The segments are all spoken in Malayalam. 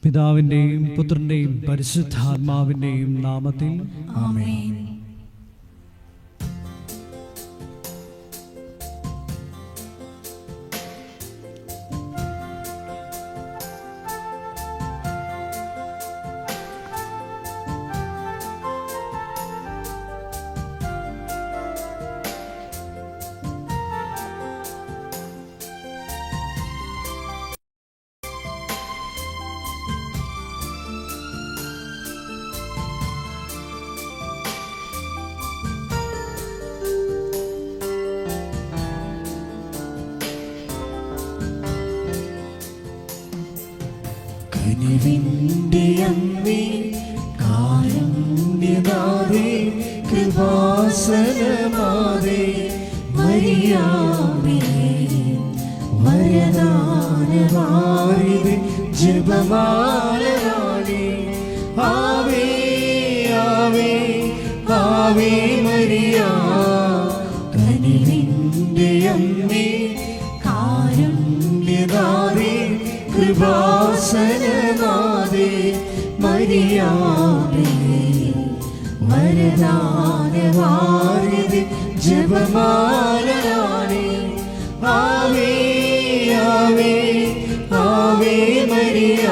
പിതാവിന്റെയും പുത്രന്റെയും പരിശുദ്ധാത്മാവിന്റെയും നാമത്തിൽ ആമേൻ. കനിവിന്റെ അമ്മേ, കാരുണ്യനാഥേ, കൃപാസനമാതേ, മരിയാമേ, വരദാനവാരിധി, ജപമാലയാളേ, ആവേ ആവേ ആവേ മരിയ. കനിവിന്റെ അമ്മേ, കാരുണ്യനാഥേ, കൃപാസനനാഥേ, മരിയാമേ, വരദാനവാരിധി, ജപമാലയാളേ, ആവേ ആവേ ആവേ മരിയ.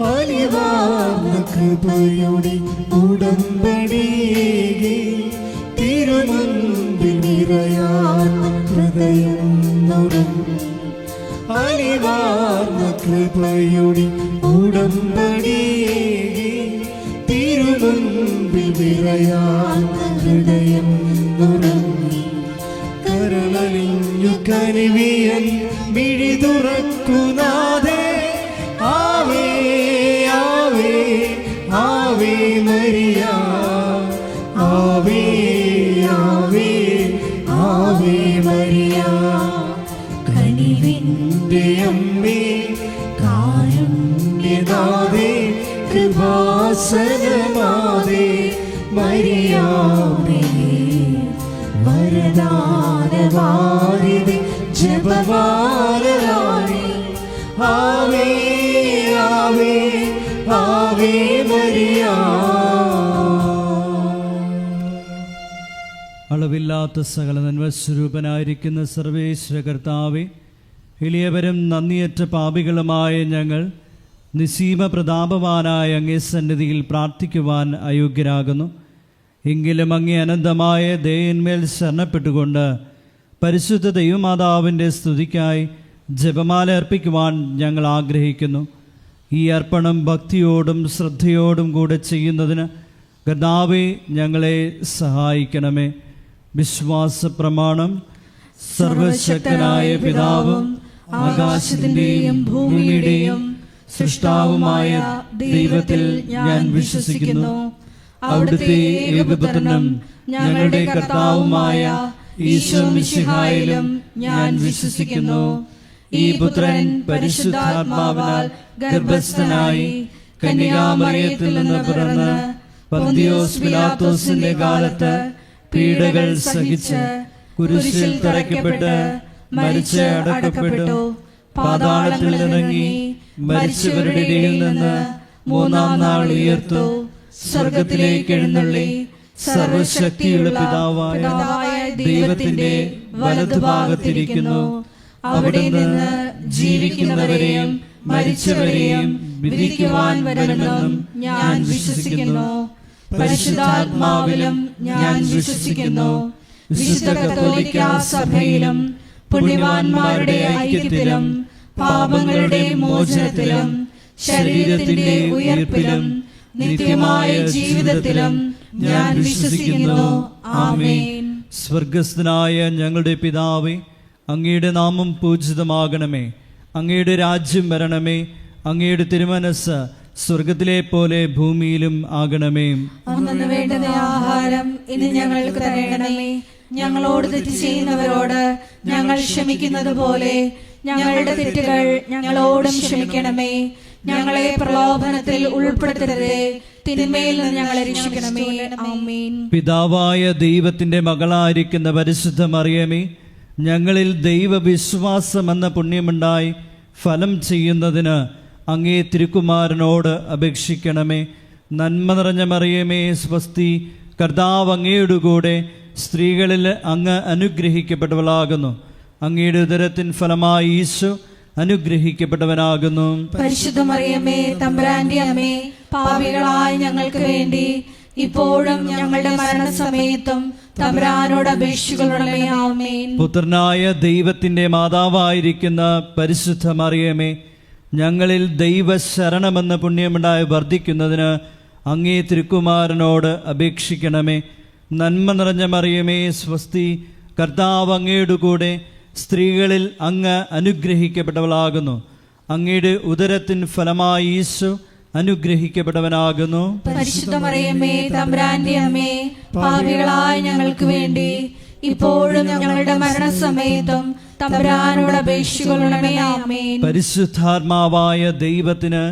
അലിവാർന്ന കൃപയുടെ ഉടമ്പടിയേകി, തിരുമുൻപിൽ നിറയാർന്ന ഹൃദയം നുറങ്ങി. അലിവാർന്ന കൃപയുടെ ഉടമ്പടിയേകി, തിരുമുൻപിൽ നിറയാർന്ന ഹൃദയം നുറങ്ങി. കരളലിഞ്ഞു കനിവിയൻ മിഴി തുറക്കുനാഥേ, ആവേ ആവേ ആവേ മരിയ, ആവേ ആവേ ആവേ മരിയ. കനിവിന്റെ അമ്മേ, കാരുണ്യനാഥേ, കൃപാസനനാഥേ, മരിയാമേ, വരദാനവാരിധി, ജപമാലയാളേ, ആവേ ആവേ ആവേ മരിയ. അളവില്ലാത്ത സകല നന്മസ്വരൂപനായിരിക്കുന്ന സർവേശ്വര കർത്താവേ, എളിയവരും നന്ദിയറ്റ പാപികളുമായ ഞങ്ങൾ നിസീമ പ്രതാപവാനായ അങ്ങേ സന്നിധിയിൽ പ്രാർത്ഥിക്കുവാൻ അയോഗ്യരാകുന്നു. എങ്കിലും അങ്ങേ അനന്തമായ ദയന്മേൽ ശരണപ്പെട്ടുകൊണ്ട് പരിശുദ്ധ ദൈവമാതാവിൻ്റെ സ്തുതിക്കായി ജപമാല അർപ്പിക്കുവാൻ ഞങ്ങൾ ആഗ്രഹിക്കുന്നു. ഈ അർപ്പണം ഭക്തിയോടും ശ്രദ്ധയോടും കൂടെ ചെയ്യുന്നതിന് കർത്താവേ ഞങ്ങളെ സഹായിക്കണമേ. വിശ്വാസ പ്രമാണം. സർവശക്തനായ പിതാവും ആകാശത്തിൻ്റെയും ഭൂമിയുടെയും സൃഷ്ടാവുമായ ദൈവത്തിൽ ഞാൻ വിശ്വസിക്കുന്നു. അവിടുത്തെ ഏകപുത്രനും ഞങ്ങളുടെ കർത്താവുമായ ഈശോ മിശിഹായിലും ഞാൻ വിശ്വസിക്കുന്നു. ഈ പുത്രൻ പരിശുദ്ധാത്മാവിനാൽ ഗർഭസ്ഥനായി കന്യകാമറിയത്തിൽ നിന്ന് പിറന്ന് പന്തിയോസ് പിലാത്തോസിന്റെ കാലത്ത് പീഡകൾ സഹിച്ച് കുരിശിൽ തറയ്ക്കപ്പെട്ട് മരിച്ച് അടക്കപ്പെട്ടു, പാതാളത്തിൽ ഇറങ്ങി മരിച്ചവരുടെ ഇടയിൽ നിന്ന് മൂന്നാം നാൾ ഉയർത്തു, സ്വർഗത്തിലേക്ക് എഴുന്നള്ളി സർവശക്തിയുള്ള പിതാവായ ദൈവത്തിന്റെ വലതുഭാഗത്തിരിക്കുന്നു. അവിടെ നിന്ന് ജീവിക്കുന്നവരെയും മരിച്ചവരെയും വിധിക്കുവാൻ വരുമെന്നും ഞാൻ വിശ്വസിക്കുന്നു. പരിശുദ്ധാത്മാവിലും ഞാൻ വിശ്വസിക്കുന്നു. വിശുദ്ധ കത്തോലിക്കാ സഭയിലും പുണ്യവാന്മാരുടെ ഐക്യത്തിലും പാപങ്ങളുടെ മോചനത്തിലും ശരീരത്തിന്റെ ഉയർപ്പിലും നിത്യമായ ജീവിതത്തിലും ഞാൻ വിശ്വസിക്കുന്നു. ആമേൻ. സ്വർഗസ്ഥനായ ഞങ്ങളുടെ പിതാവേ, അങ്ങയുടെ നാമം പൂജിതമാകണമേ. അങ്ങയുടെ രാജ്യം വരണമേ. അങ്ങയുടെ തിരുമനസ് സ്വർഗത്തിലെ പോലെ ഭൂമിയിലും ആകണമേ. അന്നു വേണ്ടുന്ന ആഹാരം ആഹാരം ഇന്ന് ഞങ്ങൾക്ക് തരണമേ. ഞങ്ങളോട് തെറ്റ് ചെയ്യുന്നവരോട് ഞങ്ങൾ ക്ഷമിക്കുന്നത് പോലെ ഞങ്ങളുടെ തെറ്റുകൾ ഞങ്ങളോടും ക്ഷമിക്കണമേ. ഞങ്ങളെ പ്രലോഭനത്തിൽ ഉൾപ്പെടുത്തരുതേ, തിന്മയിൽ നിന്ന് ഞങ്ങളെ രക്ഷിക്കണമേ. ആമേൻ. പിതാവായ ദൈവത്തിന്റെ മകളായിരിക്കുന്ന പരിശുദ്ധ മറിയമേ, ഞങ്ങളിൽ ദൈവവിശ്വാസം എന്ന പുണ്യമുണ്ടായി ഫലം ചെയ്യുന്നതിന് അങ്ങേ തിരുക്കുമാരനോട് അപേക്ഷിക്കണമേ. നന്മ നിറഞ്ഞ മറിയമേ, സ്വസ്തി, കർത്താവ് അങ്ങയുടെ കൂടെ സ്ത്രീകളിൽ അങ്ങ് അനുഗ്രഹിക്കപ്പെട്ടവളാകുന്നു. അങ്ങയുടെ ഉദരത്തിൻ ഫലമായി ഈശോ അനുഗ്രഹിക്കപ്പെട്ടവനാകുന്നു. പരിശുദ്ധ മറിയമേ, തമ്പുരാന്റെ അമ്മേ, പാപികളായ ഞങ്ങൾക്ക് വേണ്ടി ഇപ്പോഴും ഞങ്ങളുടെ മരണസമയത്തും തമ്പുരാനോട് അപേക്ഷിക്കണമേ. ആമേൻ. പുത്രനായ ദൈവത്തിന്റെ മാതാവായിരിക്കുന്ന പരിശുദ്ധ മറിയമേ, ഞങ്ങളിൽ ദൈവശരണമെന്ന പുണ്യമുണ്ടായി വർദ്ധിക്കുന്നതിന് അങ്ങേ തിരുക്കുമാരനോട് അപേക്ഷിക്കണമേ. നന്മ നിറഞ്ഞ മറിയമേ, സ്വസ്തി, കർത്താവ് അങ്ങയുടെ കൂടെ സ്ത്രീകളിൽ അങ്ങ് അനുഗ്രഹിക്കപ്പെട്ടവളാകുന്നു. അങ്ങയുടെ ഉദരത്തിൻ ഫലമായി ഈശോ അനുഗ്രഹിക്കപ്പെട്ടവനാകുന്നു. പരിശുദ്ധ മറിയമേ, തമ്പുരാന്റെ അമ്മേ, പാപികളായ ഞങ്ങൾക്ക് വേണ്ടി ഇപ്പോഴും ഞങ്ങളുടെ മരണസമയത്തും തമ്പുരാനോട് അപേക്ഷിക്കണമേ. ആമേൻ. പരിശുദ്ധാത്മാവായ ദൈവത്തിന്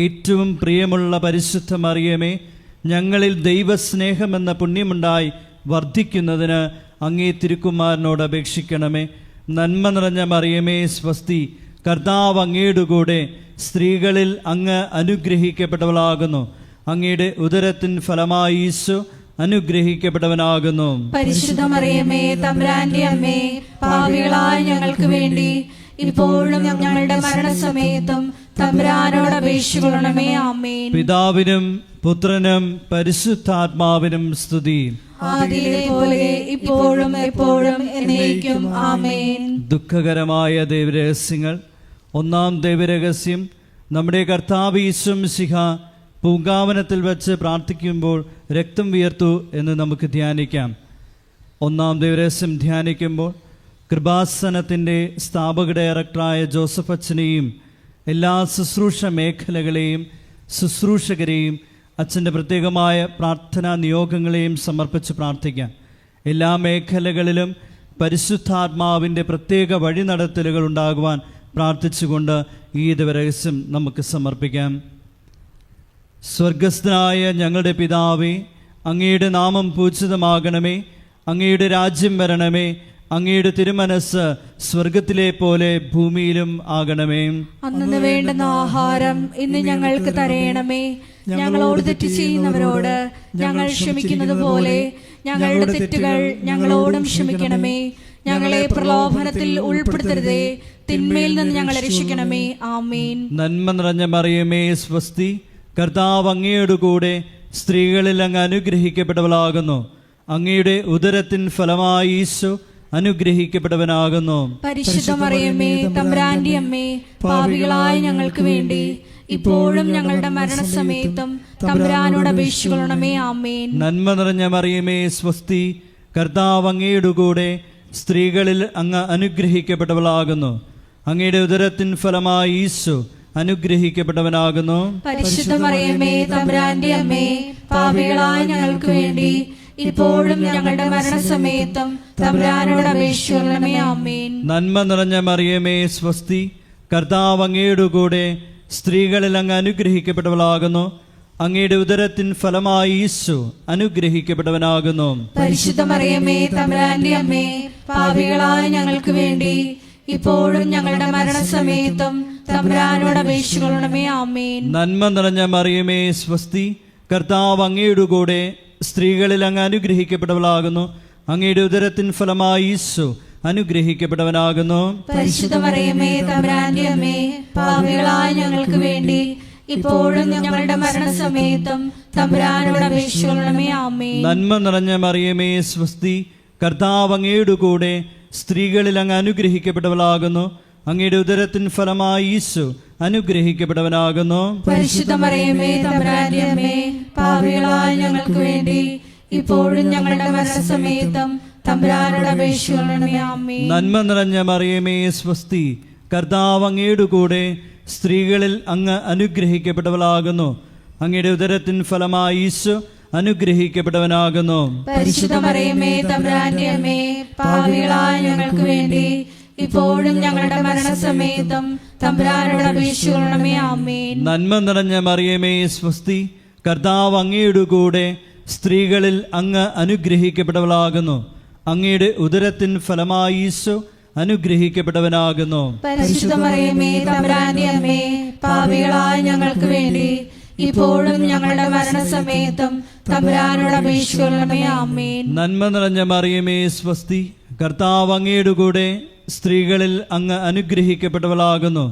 ഏറ്റവും പ്രിയമുള്ള പരിശുദ്ധ മറിയമേ, ഞങ്ങളിൽ ദൈവസ്നേഹമെന്ന പുണ്യമുണ്ടായി വർദ്ധിക്കുന്നതിന് അങ്ങേ തിരുക്കുമാരനോട് അപേക്ഷിക്കണമേ. നന്മ നിറഞ്ഞ മറിയമേ, സ്വസ്തി, കർത്താവ് അങ്ങയുടെ കൂടെ സ്ത്രീകളിൽ അങ്ങ് അനുഗ്രഹിക്കപ്പെട്ടവളാകുന്നു. അങ്ങയുടെ ഉദരത്തിൻ ഫലമായി ഈശോ അനുഗ്രഹിക്കപ്പെട്ടവനാകുന്നു. പരിശുദ്ധ മറിയമേ, തമ്പുരാന്റെ അമ്മേ, പാപികളായ ഞങ്ങൾക്ക് വേണ്ടി ഇപ്പോഴും ഞങ്ങളുടെ മരണസമയത്തും തമ്പുരാനോട് അപേക്ഷിക്കണമേ. ആമേൻ. പിതാവിനും പുത്രനും പരിശുദ്ധാത്മാവിനും സ്തുതി. ആദിയിലെ പോലെ ഇപ്പോഴും എപ്പോഴും എന്നേക്കും. ആമേൻ. ദുഃഖകരമായ ദൈവരഹസ്യങ്ങൾ. ഒന്നാം ദൈവരഹസ്യം, നമ്മുടെ കർത്താവ് ഈശോ മിശിഹ പൂങ്കാവനത്തിൽ വെച്ച് പ്രാർത്ഥിക്കുമ്പോൾ രക്തം വിയർത്തു എന്ന് നമുക്ക് ധ്യാനിക്കാം. ഒന്നാം ദൈവരഹസ്യം ധ്യാനിക്കുമ്പോൾ കൃപാസനത്തിൻ്റെ സ്ഥാപക ഡയറക്ടറായ ജോസഫ് അച്ഛനെയും എല്ലാ ശുശ്രൂഷ മേഖലകളെയും ശുശ്രൂഷകരെയും അച്ഛൻ്റെ പ്രത്യേകമായ പ്രാർത്ഥനാ നിയോഗങ്ങളെയും സമർപ്പിച്ച് പ്രാർത്ഥിക്കാം. എല്ലാ മേഖലകളിലും പരിശുദ്ധാത്മാവിൻ്റെ പ്രത്യേക വഴിനടത്തലുകൾ ഉണ്ടാകുവാൻ പ്രാർത്ഥിച്ചുകൊണ്ട് ഈ ദിവരഹസ്യം നമുക്ക് സമർപ്പിക്കാം. സ്വർഗസ്ഥനായ ഞങ്ങളുടെ പിതാവേ, അങ്ങയുടെ നാമം പൂജിതമാകണമേ. അങ്ങയുടെ രാജ്യം വരണമേ. അങ്ങയുടെ തിരുമനസ് സ്വർഗത്തിലെ പോലെ ഭൂമിയിലും ആകണമേ. അന്നു വേണ്ടുന്ന ആഹാരം ഇന്ന് ഞങ്ങൾക്ക് തരയണമേ. ഞങ്ങളോട് തെറ്റ് ചെയ്യുന്നവരോട് ഞങ്ങൾ ക്ഷമിക്കുന്നത് പോലെ ഞങ്ങളുടെ തെറ്റുകൾ ഞങ്ങളോടും ക്ഷമിക്കണമേ. ഞങ്ങളെ പ്രലോഭനത്തിൽ ഉൾപ്പെടുത്തരുതേ, തിന്മയിൽ നിന്ന് ഞങ്ങളെ രക്ഷിക്കണമേ. ആമേൻ. നന്മ നിറഞ്ഞ മറിയമേ, സ്വസ്തി, കർത്താവ് അങ്ങയുടെ കൂടെ സ്ത്രീകളിൽ അങ്ങ് അനുഗ്രഹിക്കപ്പെട്ടവളാകുന്നു. അങ്ങയുടെ ഉദരത്തിൻ ഫലമായി ഈശോ അനുഗ്രഹിക്കപ്പെട്ടവനാകുന്നു. പരിശുദ്ധ മറിയമേ, തമ്പുരാന്റെ അമ്മേ, പാപികളായ ഞങ്ങൾക്ക് വേണ്ടി ഇപ്പോഴും ഞങ്ങളുടെ മരണസമയത്തും തമ്പുരാനോട് അപേക്ഷിക്കണമേ. ആമേൻ. നന്മ നിറഞ്ഞ മറിയമേ, സ്വസ്തി, കർത്താവ് അങ്ങയുടെ കൂടെ സ്ത്രീകളിൽ അങ്ങ് അനുഗ്രഹിക്കപ്പെട്ടവളാകുന്നു. അങ്ങയുടെ ഉദരത്തിൻ ഫലമായി ഈശോ അനുഗ്രഹിക്കപ്പെട്ടവനാകുന്നു. പരിശുദ്ധ മറിയമേ, തമ്പുരാന്റെ അമ്മേ, പാപികളായ ഞങ്ങൾക്ക് വേണ്ടി ഇപ്പോഴും ഞങ്ങളുടെ മരണസമയത്തും തമ്പുരാനോട് അപേക്ഷിക്കണമേ. ആമേൻ. നന്മ നിറഞ്ഞ മറിയമേ, സ്വസ്തി, കർത്താവ് അങ്ങയുടെ കൂടെ സ്ത്രീകളിൽ അങ്ങ് അനുഗ്രഹിക്കപ്പെട്ടവളാകുന്നു. അങ്ങയുടെ ഉദരത്തിൻ ഫലമായി ഈശോ അനുഗ്രഹിക്കപ്പെട്ടവനാകുന്നു. പരിശുദ്ധ മറിയമേ, തമ്പുരാന്റെ അമ്മേ, പാപികളായ ഞങ്ങൾക്ക് വേണ്ടി ഇപ്പോഴും ഞങ്ങളുടെ മരണസമയത്തും തമ്പുരാനോട് അപേക്ഷിക്കണമേ. ആമേൻ. നന്മ നിറഞ്ഞ മറിയമേ, സ്വസ്തി, കർത്താവ് അങ്ങയുടെ കൂടെ സ്ത്രീകളിൽ അങ്ങ് അനുഗ്രഹിക്കപ്പെട്ടവളാകുന്നു. അങ്ങയുടെ ഉദരത്തിൻ ഫലമായി ഈശോ അനുഗ്രഹിക്കപ്പെട്ടവനാകുന്നു. പരിശുദ്ധ മറിയമേ, തമ്പുരാന്റെ അമ്മേ, പാപികളായ ഞങ്ങൾക്ക് വേണ്ടി ഇപ്പോഴും ഞങ്ങളുടെ മരണസമയത്തും തമ്പുരാനോട് അപേക്ഷിക്കണമേ. ആമേൻ. നന്മ നിറഞ്ഞ മറിയമേ, സ്വസ്തി, കർത്താവ് അങ്ങയുടെ കൂടെ സ്ത്രീകളിൽ അങ്ങ് അനുഗ്രഹിക്കപ്പെട്ടവളാകുന്നു. അങ്ങയുടെ ഉദരത്തിൻ ഫലമായി ഈശോ അനുഗ്രഹിക്കപ്പെട്ടവനാകുന്നു. പരിശുദ്ധ മറിയമേ, തമ്പുരാന്റെ അമ്മേ, പാപികളായ ഞങ്ങൾക്ക് വേണ്ടി ഇപ്പോഴും ഞങ്ങളുടെ മരണസമയത്തും തമ്പുരാനോട് അപേക്ഷിക്കണമേ. ആമേൻ. നന്മ നിറഞ്ഞ മറിയമേ, സ്വസ്തി, കർത്താവ് അങ്ങയുടെ കൂടെ സ്ത്രീകളിൽ അങ്ങ് അനുഗ്രഹിക്കപ്പെട്ടവളാകുന്നു. അങ്ങയുടെ ഉദരത്തിൻ ഫലമായി ഈശോ അനുഗ്രഹിക്കപ്പെട്ടവനാകുന്നു. പരിശുദ്ധ മറിയമേ തമ്പുരാന്റെ അമ്മേ, പാപികളായ ഞങ്ങൾക്ക് വേണ്ടി ഇപ്പോഴും ഞങ്ങളുടെ മരണസമയത്തും തമ്പുരാനോട് അപേക്ഷിക്കണമേ. ആമേൻ. നന്മ നിറഞ്ഞ മറിയമേ സ്വസ്തി, കർത്താവ് അങ്ങയുടെ കൂടെ സ്ത്രീകളിൽ അങ്ങ് അനുഗ്രഹിക്കപ്പെട്ടവളാകുന്നു. അങ്ങയുടെ ഉദരത്തിൻ ഫലമായി ഈശോ അനുഗ്രഹിക്കപ്പെട്ടവനാകുന്നു. പരിശുദ്ധ മറിയമേ തമ്പുരാന്റെ അമ്മേ, പാപികളായ ഞങ്ങൾക്ക് വേണ്ടി ഇപ്പോഴും ഞങ്ങളുടെ മരണസമയത്തും തമ്പുരാനോട് അപേക്ഷിക്കണമേ. ആമേൻ. നന്മ നിറഞ്ഞ മറിയമേ സ്വസ്തി, കർത്താവ് അങ്ങയുടെ കൂടെ സ്ത്രീകളിൽ അങ്ങ് അനുഗ്രഹിക്കപ്പെട്ടവളാകുന്നു.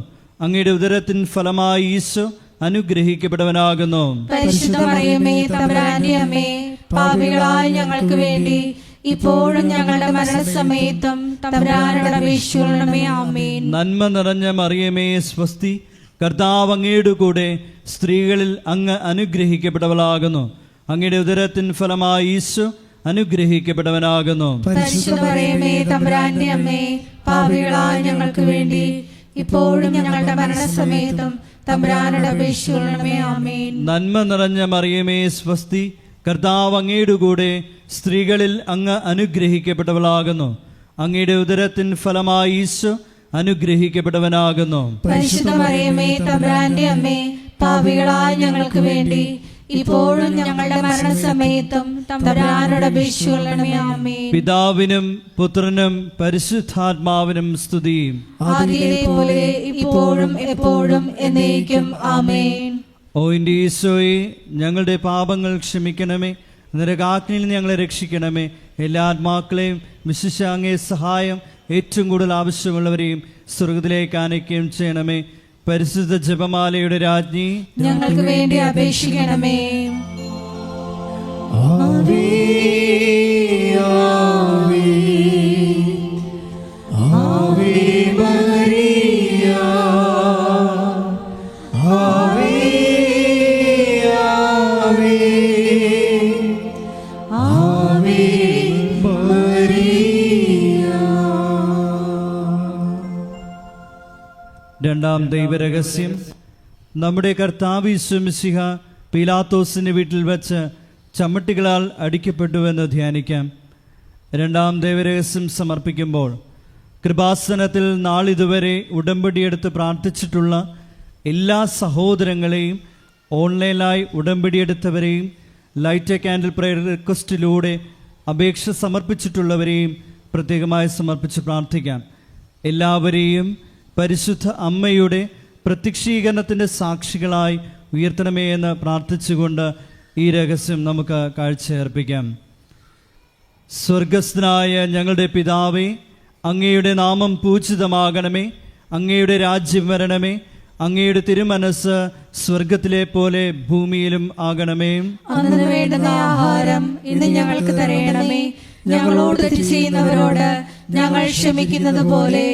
അങ്ങയുടെ ഉദരത്തിൻ ഫലമായി ഈശോ അനുഗ്രഹിക്കപ്പെട്ടവനാകുന്നു. പരിശുദ്ധ മറിയമേ തമ്പുരാന്റെ അമ്മേ, പാപികളായ ഞങ്ങൾക്ക് വേണ്ടി ഇപ്പോഴും ഞങ്ങളുടെ മരണസമയത്തും തമ്പുരാനോട് അപേക്ഷിക്കണമേ. ആമേൻ. നന്മ നിറഞ്ഞ മറിയമേ സ്വസ്തി, കർത്താവ് അങ്ങയുടെ കൂടെ സ്ത്രീകളിൽ അങ്ങ് അനുഗ്രഹിക്കപ്പെട്ടവളാകുന്നു. അങ്ങയുടെ ഉദരത്തിൻ ഫലമായി ഈശോ അനുഗ്രഹിക്കപ്പെട്ടവനാകുന്നു. പരിശുദ്ധ മറിയമേ തമ്പുരാന്റെ അമ്മേ, പാപികളായ ഞങ്ങൾക്ക് വേണ്ടി ഇപ്പോഴും ഞങ്ങളുടെ മരണസമയത്തും തമ്പുരാനോട് അപേക്ഷിക്കണമേ. ആമേൻ. നന്മ നിറഞ്ഞ മറിയമേ സ്വസ്തി, കർത്താവ് അങ്ങയുടെ കൂടെ സ്ത്രീകളിൽ അങ്ങ് അനുഗ്രഹിക്കപ്പെട്ടവളാകുന്നു. അങ്ങയുടെ ഉദരത്തിൻ ഫലമായി ഈശോ അനുഗ്രഹിക്കപ്പെട്ടവനാകുന്നു. പരിശുദ്ധ മറിയമേ തമ്പുരാന്റെ അമ്മേ, പാപികളായ ഞങ്ങൾക്ക് വേണ്ടി ഇപ്പോഴും ഞങ്ങളുടെ മരണസമയത്തും തമ്പുരാനോട് അപേക്ഷിക്കണമേ. ആമേൻ. പിതാവിനും പുത്രനും പരിശുദ്ധാത്മാവിനും സ്തുതി. ആദിയിലെ പോലെ ഇപ്പോഴും എപ്പോഴും എന്നേക്കും. ആമേൻ. ഓ എൻ്റെ ഈശോയെ, ഞങ്ങളുടെ പാപങ്ങൾ ക്ഷമിക്കണമേ, നരകാഗ്നിയിൽ ഞങ്ങളെ രക്ഷിക്കണമേ. എല്ലാ ആത്മാക്കളെയും വിശിഷ്ട അങ്ങേ സഹായം ഏറ്റവും കൂടുതൽ ആവശ്യമുള്ളവരെയും സ്വർഗത്തിലേക്ക് ആനയിക്കുകയും ചെയ്യണമേ. പരിശുദ്ധ ജപമാലയുടെ രാജ്ഞി, ഞങ്ങൾക്ക് വേണ്ടി അപേക്ഷിക്കണമേ. ആവേ ആവേ ആവേ മരിയ, ആവേ ആവേ ആവേ മരിയ. രണ്ടാം ദൈവരഹസ്യം. നമ്മുടെ കർത്താവ് യേശു മിശിഹ പീലാത്തോസിന്റെ വീട്ടിൽ വെച്ച് ചമ്മട്ടികളാൽ അടിക്കപ്പെട്ടുവെന്ന് ധ്യാനിക്കാം. രണ്ടാം ദൈവരഹസ്യം സമർപ്പിക്കുമ്പോൾ കൃപാസനത്തിൽ നാളിതുവരെ ഉടമ്പടിയെടുത്ത് പ്രാർത്ഥിച്ചിട്ടുള്ള എല്ലാ സഹോദരങ്ങളെയും, ഓൺലൈനായി ഉടമ്പടിയെടുത്തവരെയും, ലൈറ്റ് എ കാൻഡിൽ പ്രയർ റിക്വസ്റ്റിലൂടെ അപേക്ഷ സമർപ്പിച്ചിട്ടുള്ളവരെയും പ്രത്യേകമായി സമർപ്പിച്ച് പ്രാർത്ഥിക്കാം. എല്ലാവരെയും പരിശുദ്ധ അമ്മയുടെ പ്രത്യക്ഷീകരണത്തിൻ്റെ സാക്ഷികളായി ഉയർത്തണമേ എന്ന് പ്രാർത്ഥിച്ചുകൊണ്ട് ഈ രഹസ്യം നമുക്ക് കാഴ്ചയർപ്പിക്കാം. സ്വർഗസ്ഥനായ ഞങ്ങളുടെ പിതാവേ, അങ്ങയുടെ നാമം പൂജിതമാകണമേ. അങ്ങയുടെ രാജ്യം വരണമേ. അങ്ങയുടെ തിരുമനസ് സ്വർഗത്തിലെ പോലെ ഭൂമിയിലും ആകണമേ. അന്നു വേണ്ടുന്ന ആഹാരം ഇന്ന് ഞങ്ങൾക്ക് തരയണമേ. ഞങ്ങളോട് തെറ്റ് ചെയ്യുന്നവരോട് ഞങ്ങൾ ക്ഷമിക്കുന്നത് പോലെ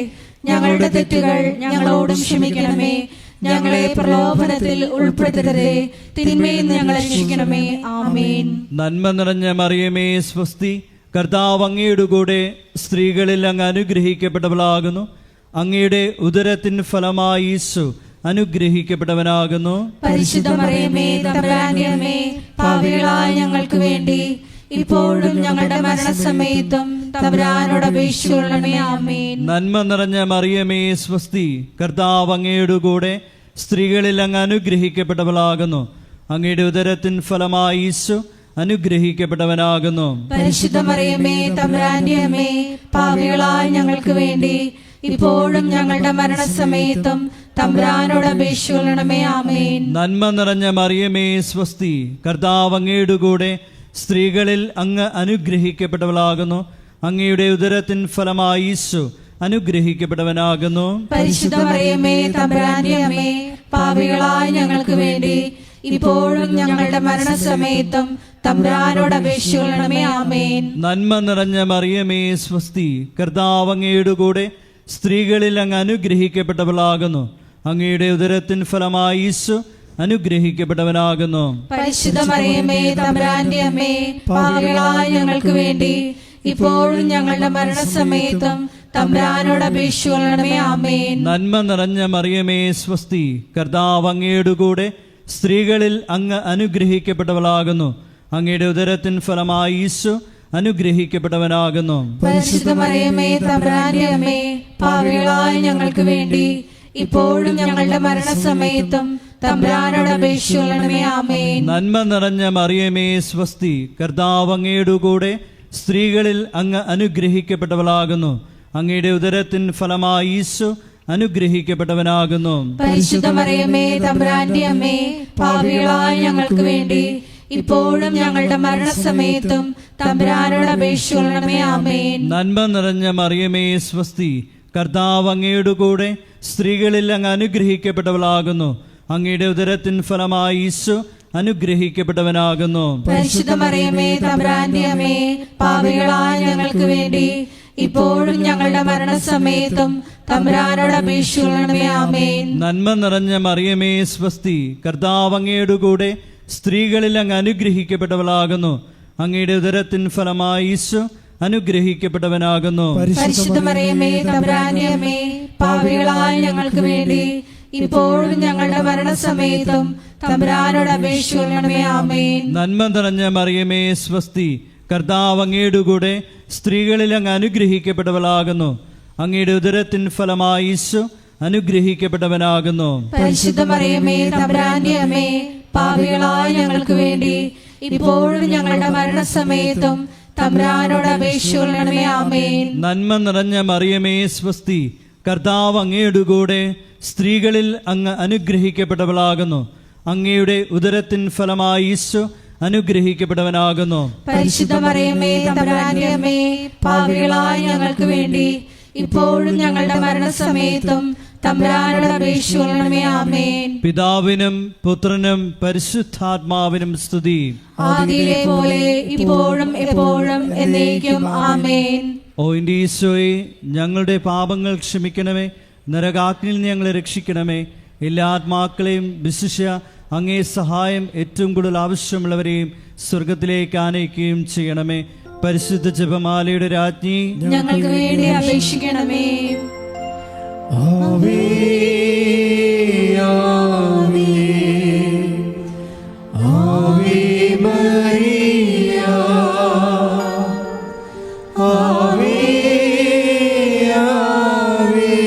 ഞങ്ങളുടെ തെറ്റുകൾ ഞങ്ങളോടും ക്ഷമിക്കണമേ. ഞങ്ങളെ പ്രലോഭനത്തിൽ ഉൾപ്പെടുത്തരുതേ, തിന്മയിൽ നിന്ന് ഞങ്ങളെ രക്ഷിക്കണമേ. ആമേൻ. നന്മ നിറഞ്ഞ മറിയമേ സ്വസ്തി, കർത്താവ് അങ്ങയുടെ കൂടെ സ്ത്രീകളിൽ അങ്ങ് അനുഗ്രഹിക്കപ്പെട്ടവളാകുന്നു. അങ്ങയുടെ ഉദരത്തിൻ ഫലമായി ഈശോ അനുഗ്രഹിക്കപ്പെട്ടവനാകുന്നു. പരിശുദ്ധ മറിയമേ തമ്പുരാന്റെ അമ്മേ, പാപികളായ ഞങ്ങൾക്ക് വേണ്ടി ഇപ്പോഴും ഞങ്ങളുടെ മരണസമയത്തും തമ്പുരാനോട് അപേക്ഷിക്കണമേ. ആമേൻ. നന്മ നിറഞ്ഞ മറിയമേ സ്വസ്തി, കർത്താവ് അങ്ങയുടെ കൂടെ സ്ത്രീകളിൽ അങ്ങ് അനുഗ്രഹിക്കപ്പെട്ടവളാകുന്നു. അങ്ങയുടെ ഉദരത്തിൻ ഫലമായി ഈശോ അനുഗ്രഹിക്കപ്പെട്ടവനാകുന്നു. പരിശുദ്ധ മറിയമേ തമ്പുരാന്റെ അമ്മേ, പാപികളായ ഞങ്ങൾക്ക് വേണ്ടി ഇപ്പോഴും ഞങ്ങളുടെ മരണസമയത്തും തമ്പുരാനോട് അപേക്ഷിക്കണമേ. ആമേൻ. നന്മ നിറഞ്ഞ മറിയമേ സ്വസ്തി, കർത്താവ് അങ്ങയുടെ കൂടെ സ്ത്രീകളിൽ അങ്ങ് അനുഗ്രഹിക്കപ്പെട്ടവളാകുന്നു. അങ്ങയുടെ ഉദരത്തിൻ ഫലമായി ഈശോ അനുഗ്രഹിക്കപ്പെട്ടവനാകുന്നു. പരിശുദ്ധ മറിയമേ തമ്പുരാന്റെ അമ്മേ, പാപികളായ ഞങ്ങൾക്ക് വേണ്ടി ഇപ്പോഴും ഞങ്ങളുടെ മരണസമയത്തും തമ്പുരാനോട് അപേക്ഷിക്കണമേ. ആമേൻ. നന്മ നിറഞ്ഞ മറിയമേ സ്വസ്തി, കർത്താവ് അങ്ങയുടെ കൂടെ സ്ത്രീകളിൽ അങ്ങ് അനുഗ്രഹിക്കപ്പെട്ടവളാകുന്നു. അങ്ങയുടെ ഉദരത്തിൻ ഫലമായി ഈശോ അനുഗ്രഹിക്കപ്പെട്ടവനാകുന്നു. പരിശുദ്ധ മറിയമേ തമ്പുരാന്റെ അമ്മേ, പാപികളായ ഞങ്ങൾക്ക് വേണ്ടി ഇപ്പോഴും ഞങ്ങളുടെ മരണസമയത്തും തമ്പുരാനോട് അപേക്ഷിക്കണമേ. ആമേൻ. നന്മ നിറഞ്ഞ മറിയമേ സ്വസ്തി, കർത്താവ് അങ്ങയുടെ കൂടെ സ്ത്രീകളിൽ അങ്ങ് അനുഗ്രഹിക്കപ്പെട്ടവളാകുന്നു. അങ്ങയുടെ ഉദരത്തിൻ ഫലമായി ഈശോ അനുഗ്രഹിക്കപ്പെട്ടവനാകുന്നു. പരിശുദ്ധ മറിയമേ തമ്പുരാന്റെ അമ്മേ, പാപികളായ ഞങ്ങൾക്ക് വേണ്ടി ഇപ്പോഴും ഞങ്ങളുടെ മരണസമയത്തും തമ്പുരാനോട് അപേക്ഷിക്കണമേ. ആമേൻ. നന്മ നിറഞ്ഞ മറിയമേ സ്വസ്തി, കർത്താവ് അങ്ങയുടെ കൂടെ സ്ത്രീകളിൽ അങ്ങ് അനുഗ്രഹിക്കപ്പെട്ടവളാകുന്നു. അങ്ങയുടെ ഉദരത്തിൻ ഫലമായി ഈശോ അനുഗ്രഹിക്കപ്പെട്ടവനാകുന്നു. പരിശുദ്ധ മറിയമേ തമ്പുരാന്റെ അമ്മേ, പാപികളായ ഞങ്ങൾക്ക് വേണ്ടി ഇപ്പോഴും ഞങ്ങളുടെ മരണസമയത്തും തമ്പുരാനോട് അപേക്ഷിക്കണമേ. ആമേൻ. നന്മ നിറഞ്ഞ മറിയമേ സ്വസ്തി, കർത്താവ് അങ്ങയുടെ കൂടെ സ്ത്രീകളിൽ അങ്ങ് അനുഗ്രഹിക്കപ്പെട്ടവളാകുന്നു. അങ്ങയുടെ ഉദരത്തിൻ ഫലമായി ഈശോ അനുഗ്രഹിക്കപ്പെട്ടവനാകുന്നു. പരിശുദ്ധ മറിയമേ തമ്പുരാന്റെ അമ്മേ, പാപികളായ ഞങ്ങൾക്ക് വേണ്ടി ഇപ്പോഴും ഞങ്ങളുടെ മരണസമയത്തും തമ്പുരാനോട് അപേക്ഷിക്കണമേ. ആമേൻ. നന്മ നിറഞ്ഞ മറിയമേ സ്വസ്തി, കർത്താവ് അങ്ങയുടെ കൂടെ സ്ത്രീകളിൽ അങ്ങ് അനുഗ്രഹിക്കപ്പെട്ടവളാകുന്നു. അങ്ങയുടെ ഉദരത്തിൻ ഫലമായി ഈശോ അനുഗ്രഹിക്കപ്പെട്ടവനാകുന്നു. പരിശുദ്ധ മറിയമേ തമ്പുരാന്റെ അമ്മേ, പാപികളായ ഞങ്ങൾക്ക് വേണ്ടി ഇപ്പോഴും ഞങ്ങളുടെ മരണസമയത്തും തമ്പുരാനോട് അപേക്ഷിക്കണമേ. ആമേൻ. നന്മ നിറഞ്ഞ മറിയമേ സ്വസ്തി, കർത്താവ് അങ്ങയുടെ കൂടെ സ്ത്രീകളിൽ അങ്ങ് അനുഗ്രഹിക്കപ്പെട്ടവളാകുന്നു. അങ്ങയുടെ ഉദരത്തിൻ ഫലമായി ഈശോ അനുഗ്രഹിക്കപ്പെട്ടവനാകുന്നു. പരിശുദ്ധ മറിയമേ തമ്പുരാന്റെ അമ്മേ, പാപികളായ ഞങ്ങൾക്ക് വേണ്ടി ഇപ്പോഴും ഞങ്ങളുടെ മരണസമയത്തും തമ്പുരാനോട് അപേക്ഷിക്കണമേ. ആമേൻ. നന്മ നിറഞ്ഞ മറിയമേ സ്വസ്തി, കർത്താവ് അങ്ങയുടെ കൂടെ സ്ത്രീകളിൽ അങ്ങ് അനുഗ്രഹിക്കപ്പെട്ടവളാകുന്നു. അങ്ങയുടെ ഉദരത്തിൻ ഫലമായി ഈശോ അനുഗ്രഹിക്കപ്പെട്ടവനാകുന്നു. പരിശുദ്ധ മറിയമേ തമ്പുരാന്റെ അമ്മേ, പാപികളായ ഞങ്ങൾക്ക് വേണ്ടി ഇപ്പോഴും ഞങ്ങളുടെ മരണസമയത്തും തമ്പുരാനോട് അപേക്ഷിക്കണമേ. ആമേൻ. പിതാവിനും പുത്രനും പരിശുദ്ധാത്മാവിനും സ്തുതി. ആദിയിലെ പോലെ ഇപ്പോഴും എപ്പോഴും എന്നേക്കും. ആമേൻ. ഓ എൻ്റെ ഈശോയെ, ഞങ്ങളുടെ പാപങ്ങൾ ക്ഷമിക്കണമേ, നരകാഗ്നിയിൽ നിന്ന് ഞങ്ങളെ രക്ഷിക്കണമേ. എല്ലാ ആത്മാക്കളെയും വിശിഷ്യ അങ്ങേ സഹായം ഏറ്റവും കൂടുതൽ ആവശ്യമുള്ളവരെയും സ്വർഗത്തിലേക്ക് ആനയിക്കുകയും ചെയ്യണമേ. പരിശുദ്ധ ജപമാലയുടെ രാജ്ഞി, ഞങ്ങൾക്ക് വേണ്ടി അപേക്ഷിക്കണമേ. ആവേ ആവേ ആവേ മരിയ, ആവേ ആവേ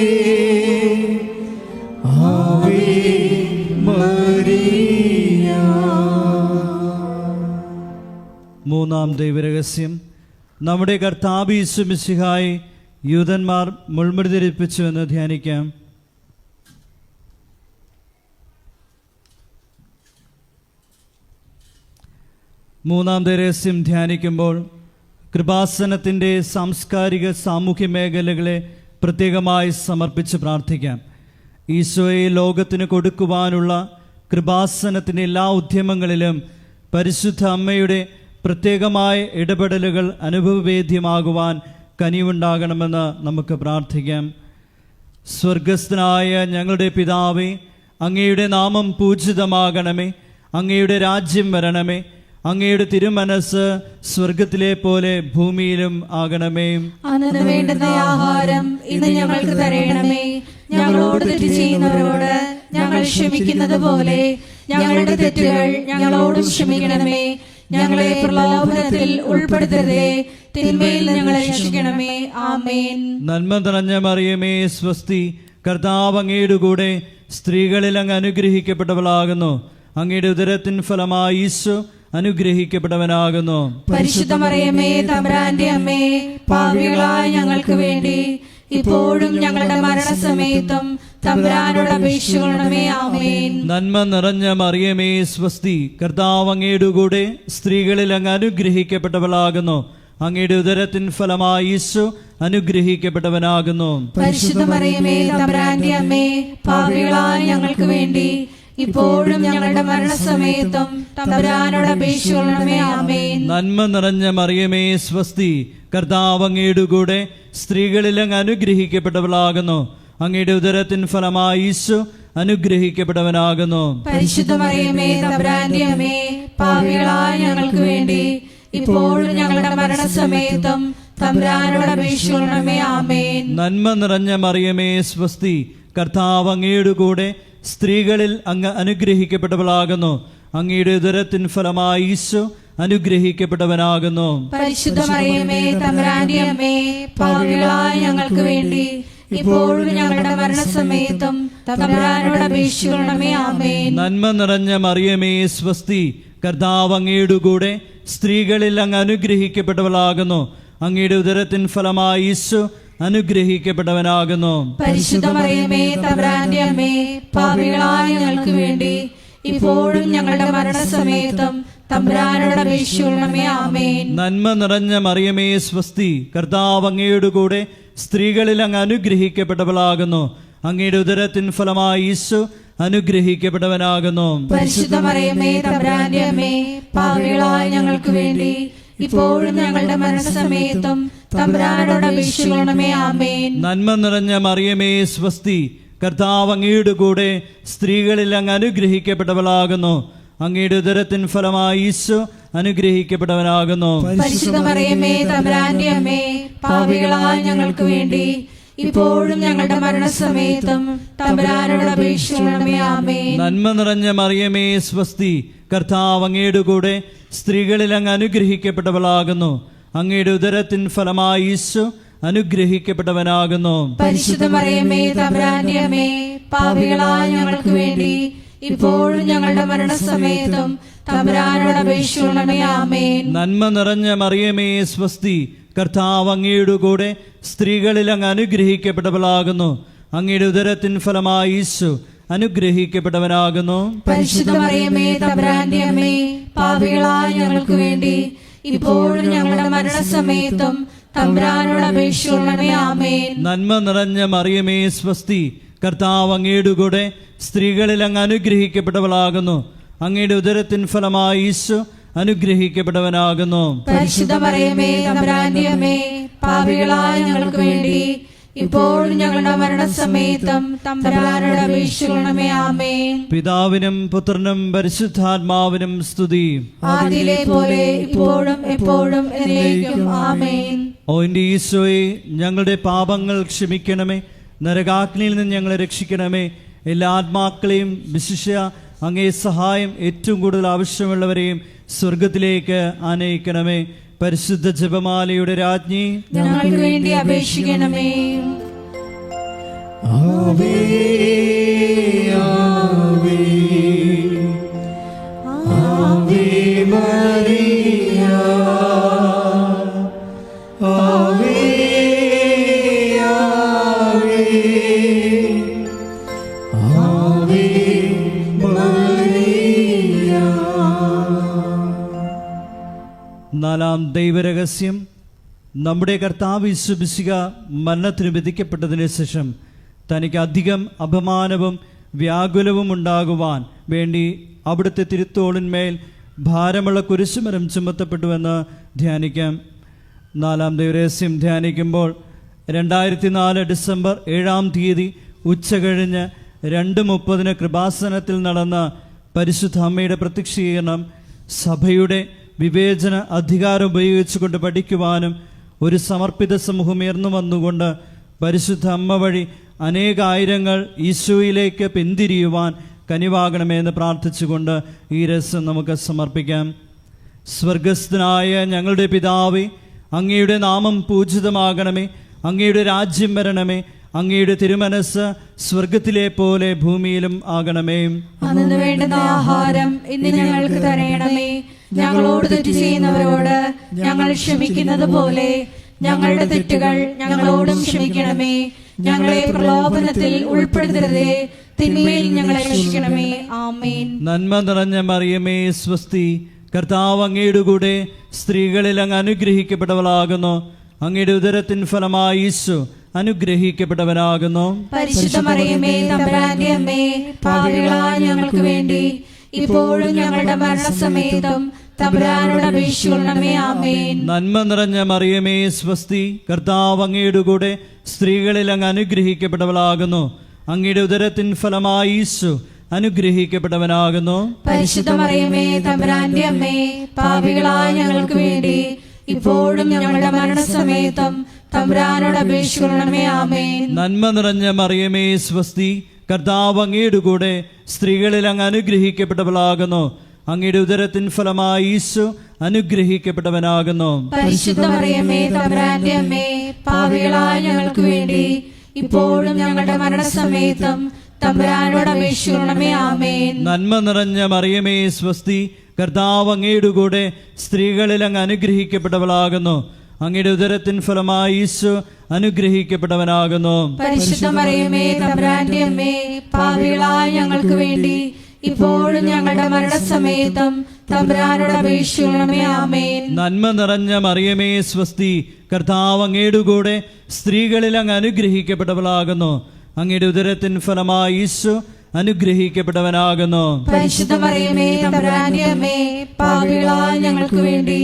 ആവേ മരിയ. മൂന്നാം ദൈവരഹസ്യം. നമ്മുടെ കർത്താവ് യേശു മിശിഹായെ യൂതന്മാർ മുൾമുടി ധരിപ്പിച്ചു എന്ന് ധ്യാനിക്കാം. മൂന്നാം രഹസ്യം ധ്യാനിക്കുമ്പോൾ കൃപാസനത്തിൻ്റെ സാംസ്കാരിക സാമൂഹ്യ മേഖലകളെ പ്രത്യേകമായി സമർപ്പിച്ച് പ്രാർത്ഥിക്കാം. ഈശോയെ ലോകത്തിന് കൊടുക്കുവാനുള്ള കൃപാസനത്തിൻ്റെ എല്ലാ ഉദ്യമങ്ങളിലും പരിശുദ്ധ അമ്മയുടെ പ്രത്യേകമായ ഇടപെടലുകൾ അനുഭവവേദ്യമാകുവാൻ കനിവുണ്ടാകണമെന്ന് നമുക്ക് പ്രാർത്ഥിക്കാം. സ്വർഗസ്ഥനായ ഞങ്ങളുടെ പിതാവേ, അങ്ങയുടെ നാമം പൂജിതമാകണമേ. അങ്ങയുടെ രാജ്യം വരണമേ. അങ്ങയുടെ തിരുമനസ് സ്വർഗത്തിലെ പോലെ ഭൂമിയിലും ആകണമേ. അന്നു വേണ്ടുന്ന ആഹാരം ഇന്ന് ഞങ്ങൾക്ക് തരണമേ. ഞങ്ങളോട് തെറ്റ് ചെയ്യുന്നവരോട് ഞങ്ങൾ ക്ഷമിക്കുന്നത് പോലെ ഞങ്ങളുടെ തെറ്റുകൾ ഞങ്ങളോടും ക്ഷമിക്കണമേ. ഞങ്ങളെ പ്രലോഭനത്തിൽ ഉൾപ്പെടുത്തരുതേ, തിന്മയിൽ ഞങ്ങളെ രക്ഷിക്കണമേ. ആമേൻ. നന്മ നിറഞ്ഞ മറിയമേ സ്വസ്തി, കർത്താവ് അങ്ങയുടെ കൂടെ സ്ത്രീകളിൽ അങ്ങ് അനുഗ്രഹിക്കപ്പെട്ടവളാകുന്നു. അങ്ങയുടെ ഉദരത്തിൻ ഫലമായി ഈശോ അനുഗ്രഹിക്കപ്പെട്ടവനാകുന്നു. പരിശുദ്ധ മറിയമേ തമ്പുരാന്റെ അമ്മേ, പാപികളായ ഞങ്ങൾക്ക് വേണ്ടി ഇപ്പോഴും ഞങ്ങളുടെ മരണസമയത്തും തമ്പുരാനോട് അപേക്ഷിക്കണമേ. ആമേൻ. നന്മ നിറഞ്ഞ മറിയമേ സ്വസ്തി, കർത്താവ് അങ്ങയുടെ കൂടെ സ്ത്രീകളിൽ അങ്ങ് അനുഗ്രഹിക്കപ്പെട്ടവളാകുന്നു. അങ്ങയുടെ ഉദരത്തിൻ ഫലമായി ഈശോ അനുഗ്രഹിക്കപ്പെട്ടവനാകുന്നു. പരിശുദ്ധ മറിയമേ തമ്പുരാന്റെ അമ്മേ, പാപികളായ ഞങ്ങൾക്ക് വേണ്ടി ഇപ്പോഴും ഞങ്ങളുടെ മരണസമയത്തും തമ്പുരാനോട് അപേക്ഷിക്കണമേ. ആമേൻ. നന്മ നിറഞ്ഞ മറിയമേ സ്വസ്തി, കർത്താവ് അങ്ങയുടെ കൂടെ സ്ത്രീകളിൽ അങ്ങ് അനുഗ്രഹിക്കപ്പെട്ടവളാകുന്നു. അങ്ങയുടെ ഉദരത്തിൻ ഫലമായി ഈശോ അനുഗ്രഹിക്കപ്പെട്ടവനാകുന്നു. പരിശുദ്ധ മറിയമേ തമ്പുരാന്റെ അമ്മേ, പാപികളായ ഞങ്ങൾക്ക് വേണ്ടി ഇപ്പോഴും ഞങ്ങളുടെ മരണസമയത്തും തമ്പുരാനോട് അപേക്ഷിക്കണമേ. ആമേൻ. നന്മ നിറഞ്ഞ മറിയമേ സ്വസ്തി, കർത്താവ് അങ്ങയുടെ കൂടെ സ്ത്രീകളിൽ അങ്ങ് അനുഗ്രഹിക്കപ്പെട്ടവളാകുന്നു. അങ്ങയുടെ ഉദരത്തിൻ ഫലമായി ഈശോ അനുഗ്രഹിക്കപ്പെട്ടവനാകുന്നു. പരിശുദ്ധ മറിയമേ തമ്പുരാന്റെ അമ്മേ, പാപികളായ ഞങ്ങൾക്ക് വേണ്ടി ഇപ്പോഴും ഞങ്ങളുടെ മരണസമയത്തും തമ്പുരാനോട് അപേക്ഷിക്കണമേ. ആമേൻ. നന്മ നിറഞ്ഞ മറിയമേ സ്വസ്തി, കർത്താവ് അങ്ങയുടെ കൂടെ സ്ത്രീകളിൽ അങ്ങ് അനുഗ്രഹിക്കപ്പെട്ടവളാകുന്നു. അങ്ങയുടെ ഉദരത്തിൻ ഫലമായി ഈശോ അനുഗ്രഹിക്കപ്പെട്ടവനാകുന്നു. പരിശുദ്ധ മറിയമേ തമ്പുരാന്റെ അമ്മേ, പാപികളായ ഞങ്ങൾക്ക് വേണ്ടി ഇപ്പോഴും ഞങ്ങളുടെ മരണസമയത്തും തമ്പുരാനോട് അപേക്ഷിക്കണമേ. ആമേൻ. നന്മ നിറഞ്ഞ മറിയമേ സ്വസ്തി, കർത്താവ് അങ്ങയുടെ കൂടെ സ്ത്രീകളിൽ അങ്ങ് അനുഗ്രഹിക്കപ്പെട്ടവളാകുന്നു. അങ്ങയുടെ ഉദരത്തിൻ ഫലമായി ഈശോ അനുഗ്രഹിക്കപ്പെട്ടവനാകുന്നു. പരിശുദ്ധ മറിയമേ തമ്പുരാന്റെ അമ്മേ, പാപികളായ ഞങ്ങൾക്ക് വേണ്ടി ഇപ്പോഴും ഞങ്ങളുടെ മരണസമയത്തും തമ്പുരാനോട് അപേക്ഷിക്കണമേ. ആമേൻ. നന്മ നിറഞ്ഞ മറിയമേ സ്വസ്തി, കർത്താവ് അങ്ങയുടെ കൂടെ സ്ത്രീകളിൽ അങ്ങ് അനുഗ്രഹിക്കപ്പെട്ടവളാകുന്നു. അങ്ങയുടെ ഉദരത്തിൻ ഫലമായി ഈശോ അനുഗ്രഹിക്കപ്പെട്ടവനാകുന്നു. പരിശുദ്ധ മറിയമേ തമ്പുരാന്റെ അമ്മേ, പാപികളായ ഞങ്ങൾക്ക് വേണ്ടി ഇപ്പോഴും ഞങ്ങളുടെ മരണസമയത്തും തമ്പുരാനോട് അപേക്ഷിക്കണമേ. ആമേൻ. നന്മ നിറഞ്ഞ മറിയമേ സ്വസ്തി, കർത്താവ് അങ്ങയുടെ കൂടെ സ്ത്രീകളിൽ അങ്ങ് അനുഗ്രഹിക്കപ്പെട്ടവളാകുന്നു. അങ്ങയുടെ ഉദരത്തിൻ ഫലമായി ഈശോ അനുഗ്രഹിക്കപ്പെട്ടവനാകുന്നു. പരിശുദ്ധ മറിയമേ തമ്പുരാന്റെ അമ്മേ, പാപികളായ ഞങ്ങൾക്ക് വേണ്ടി ഇപ്പോഴും ഞങ്ങളുടെ മരണസമയത്തും തമ്പുരാനോട് അപേക്ഷിക്കണമേ. ആമേൻ. നന്മ നിറഞ്ഞ മറിയമേ സ്വസ്തി, കർത്താവ് അങ്ങയുടെ കൂടെ സ്ത്രീകളിൽ അങ്ങ് അനുഗ്രഹിക്കപ്പെട്ടവളാകുന്നു. അങ്ങയുടെ ഉദരത്തിൻ ഫലമായി ഈശോ അനുഗ്രഹിക്കപ്പെട്ടവനാകുന്നു. പരിശുദ്ധ മറിയമേ തമ്പുരാന്റെ അമ്മേ, പാപികളായ ഞങ്ങൾക്ക് വേണ്ടി ഇപ്പോഴും ഞങ്ങളുടെ മരണസമയത്തും തമ്പുരാനോട് അപേക്ഷിക്കണമേ. ആമേൻ. നന്മ നിറഞ്ഞ മറിയമേ സ്വസ്തി, കർത്താവ് അങ്ങയുടെ കൂടെ സ്ത്രീകളിൽ അങ്ങ് അനുഗ്രഹിക്കപ്പെട്ടവളാകുന്നു. അങ്ങയുടെ ഉദരത്തിൻ ഫലമായി ഈശോ അനുഗ്രഹിക്കപ്പെട്ടവനാകുന്നു. പരിശുദ്ധ മറിയമേ തമ്പുരാന്റെ അമ്മേ, പാപികളായ ഞങ്ങൾക്ക് വേണ്ടി ഇപ്പോഴും ഞങ്ങളുടെ മരണസമയത്തും തമ്പുരാനോട് അപേക്ഷിക്കണമേ. ആമേൻ. പിതാവിനും പുത്രനും പരിശുദ്ധാത്മാവിനും സ്തുതി. ആദിയിലെ പോലെ ഇപ്പോഴും എപ്പോഴും എന്നേക്കും. ആമേൻ. ഓ എൻ്റെ ഈശോയെ, ഞങ്ങളുടെ പാപങ്ങൾ ക്ഷമിക്കണമേ. നരകാഗ്നിയിൽ നിന്ന് ഞങ്ങളെ രക്ഷിക്കണമേ. എല്ലാ ആത്മാക്കളെയും വിശിഷ്യ അങ്ങേ സഹായം ഏറ്റവും കൂടുതൽ ആവശ്യമുള്ളവരെയും സ്വർഗത്തിലേക്ക് ആനയിക്കണമേ. പരിശുദ്ധ ജപമാലയുടെ രാജ്ഞി, ഞങ്ങൾക്ക് വേണ്ടി അപേക്ഷിക്കണമേ. ആവേ ആവേ ആവേ മരിയ, ആവേ ആവേ ആവേ മരിയ. നാലാം ദൈവരഹസ്യം. നമ്മുടെ കർത്താവ് യേശു മിശിഹ മരണത്തിന് വിധിക്കപ്പെട്ടതിന് ശേഷം തനിക്ക് അധികം അപമാനവും വ്യാകുലവും ഉണ്ടാകുവാൻ വേണ്ടി അവിടുത്തെ തിരുത്തോളിന്മേൽ ഭാരമുള്ള കുരിശുമരം ചുമത്തപ്പെട്ടുവെന്ന് ധ്യാനിക്കാം. നാലാം ദൈവരഹസ്യം ധ്യാനിക്കുമ്പോൾ 2004 ഡിസംബർ 7-ാം തീയതി ഉച്ചകഴിഞ്ഞ് 2:30 കൃപാസനത്തിൽ നടന്ന പരിശുദ്ധ അമ്മയുടെ പ്രത്യക്ഷീകരണം സഭയുടെ വിവേചന അധികാരം ഉപയോഗിച്ചുകൊണ്ട് പഠിക്കുവാനും ഒരു സമർപ്പിത സമൂഹം ഉയർന്നു വന്നുകൊണ്ട് പരിശുദ്ധ അമ്മ വഴി അനേകായിരങ്ങൾ ഈശോയിലേക്ക് പിന്തിരിയുവാൻ കനിവാകണമെന്ന് പ്രാർത്ഥിച്ചുകൊണ്ട് ഈ രസം നമുക്ക് സമർപ്പിക്കാം. സ്വർഗസ്ഥനായ ഞങ്ങളുടെ പിതാവേ, അങ്ങയുടെ നാമം പൂജിതമാകണമേ. അങ്ങയുടെ രാജ്യം വരണമേ. അങ്ങയുടെ തിരുമനസ് സ്വർഗത്തിലെ പോലെ ഭൂമിയിലും ആകണമേ. അന്നു വേണ്ടുന്ന ആഹാരം ഇന്ന് ഞങ്ങൾക്ക് തരയണമേ. ഞങ്ങളോട് തെറ്റ് ചെയ്യുന്നവരോട് ഞങ്ങൾ ക്ഷമിക്കുന്നത് പോലെ ഞങ്ങളുടെ തെറ്റുകൾ ഞങ്ങളോടും ക്ഷമിക്കണമേ. ഞങ്ങളെ പ്രലോഭനത്തിൽ ഉൾപ്പെടുത്തരുതേ, തിന്മയിൽ ഞങ്ങളെ രക്ഷിക്കണമേ. ആമേൻ. നന്മ നിറഞ്ഞ മറിയമേ സ്വസ്തി, കർത്താവ് അങ്ങയുടെ കൂടെ സ്ത്രീകളിൽ അങ്ങ് അനുഗ്രഹിക്കപ്പെട്ടവളാകുന്നു. അങ്ങയുടെ ഉദരത്തിൻ ഫലമായി ഈശോ അനുഗ്രഹിക്കപ്പെട്ടവനാകുന്നു. പരിശുദ്ധ മറിയമേ തമ്പുരാന്റെ അമ്മേ, പാപികളായ ഞങ്ങൾക്ക് വേണ്ടി ഇപ്പോഴും ഞങ്ങളുടെ മരണസമയത്തും തമ്പുരാനോട് അപേക്ഷിക്കണമേ. ആമേൻ. നന്മ നിറഞ്ഞ മറിയമേ സ്വസ്തി, കർത്താവ് അങ്ങയുടെ കൂടെ സ്ത്രീകളിൽ അങ്ങ് അനുഗ്രഹിക്കപ്പെട്ടവളാകുന്നു. അങ്ങയുടെ ഉദരത്തിൻ ഫലമായി ഈശോ അനുഗ്രഹിക്കപ്പെട്ടവനാകുന്നു. പരിശുദ്ധ മറിയമേ തമ്പുരാന്റെ അമ്മേ, പാപികളായ ഞങ്ങൾക്ക് വേണ്ടി ഇപ്പോഴും ഞങ്ങളുടെ മരണസമയത്തും തമ്പുരാനോട് അപേക്ഷിക്കണമേ. ആമേൻ. നന്മ നിറഞ്ഞ മറിയമേ സ്വസ്തി, കർത്താവ് അങ്ങയുടെ കൂടെ സ്ത്രീകളിൽ അങ്ങ് അനുഗ്രഹിക്കപ്പെട്ടവളാകുന്നു. അങ്ങയുടെ ഉദരത്തിൻ ഫലമായി ഈശോ അനുഗ്രഹിക്കപ്പെട്ടവനാകുന്നു. പരിശുദ്ധ മറിയമേ തമ്പുരാന്റെ അമ്മേ, പാപികളായ ഞങ്ങൾക്ക് വേണ്ടി ഇപ്പോഴും ഞങ്ങളുടെ മരണസമയത്തും തമ്പുരാനോട് അപേക്ഷിക്കണമേ. ആമേൻ. നന്മ നിറഞ്ഞ മറിയമേ സ്വസ്തി, കർത്താവ് അങ്ങയുടെ കൂടെ സ്ത്രീകളിൽ അങ്ങ് അനുഗ്രഹിക്കപ്പെട്ടവളാകുന്നു. അങ്ങയുടെ ഉദരത്തിൻ ഫലമായി ഈശോ അനുഗ്രഹിക്കപ്പെട്ടവനാകുന്നു. പരിശുദ്ധ മറിയമേ തമ്പുരാന്റെ അമ്മേ, പാപികളായ ഞങ്ങൾക്ക് വേണ്ടി ഇപ്പോഴും ഞങ്ങളുടെ മരണസമയത്തും തമ്പുരാനോട് അപേക്ഷിക്കണമേ. ആമേൻ. നന്മ നിറഞ്ഞ മറിയമേ സ്വസ്തി, കർത്താവ് അങ്ങയുടെ കൂടെ സ്ത്രീകളിൽ അങ്ങ് അനുഗ്രഹിക്കപ്പെട്ടവളാകുന്നു. അങ്ങയുടെ ഉദരത്തിൻ ഫലമായി ഈശോ അനുഗ്രഹിക്കപ്പെട്ടവനാകുന്നു. പരിശുദ്ധ മറിയമേ തമ്പുരാന്റെ അമ്മേ, പാപികളായ ഞങ്ങൾക്ക് വേണ്ടി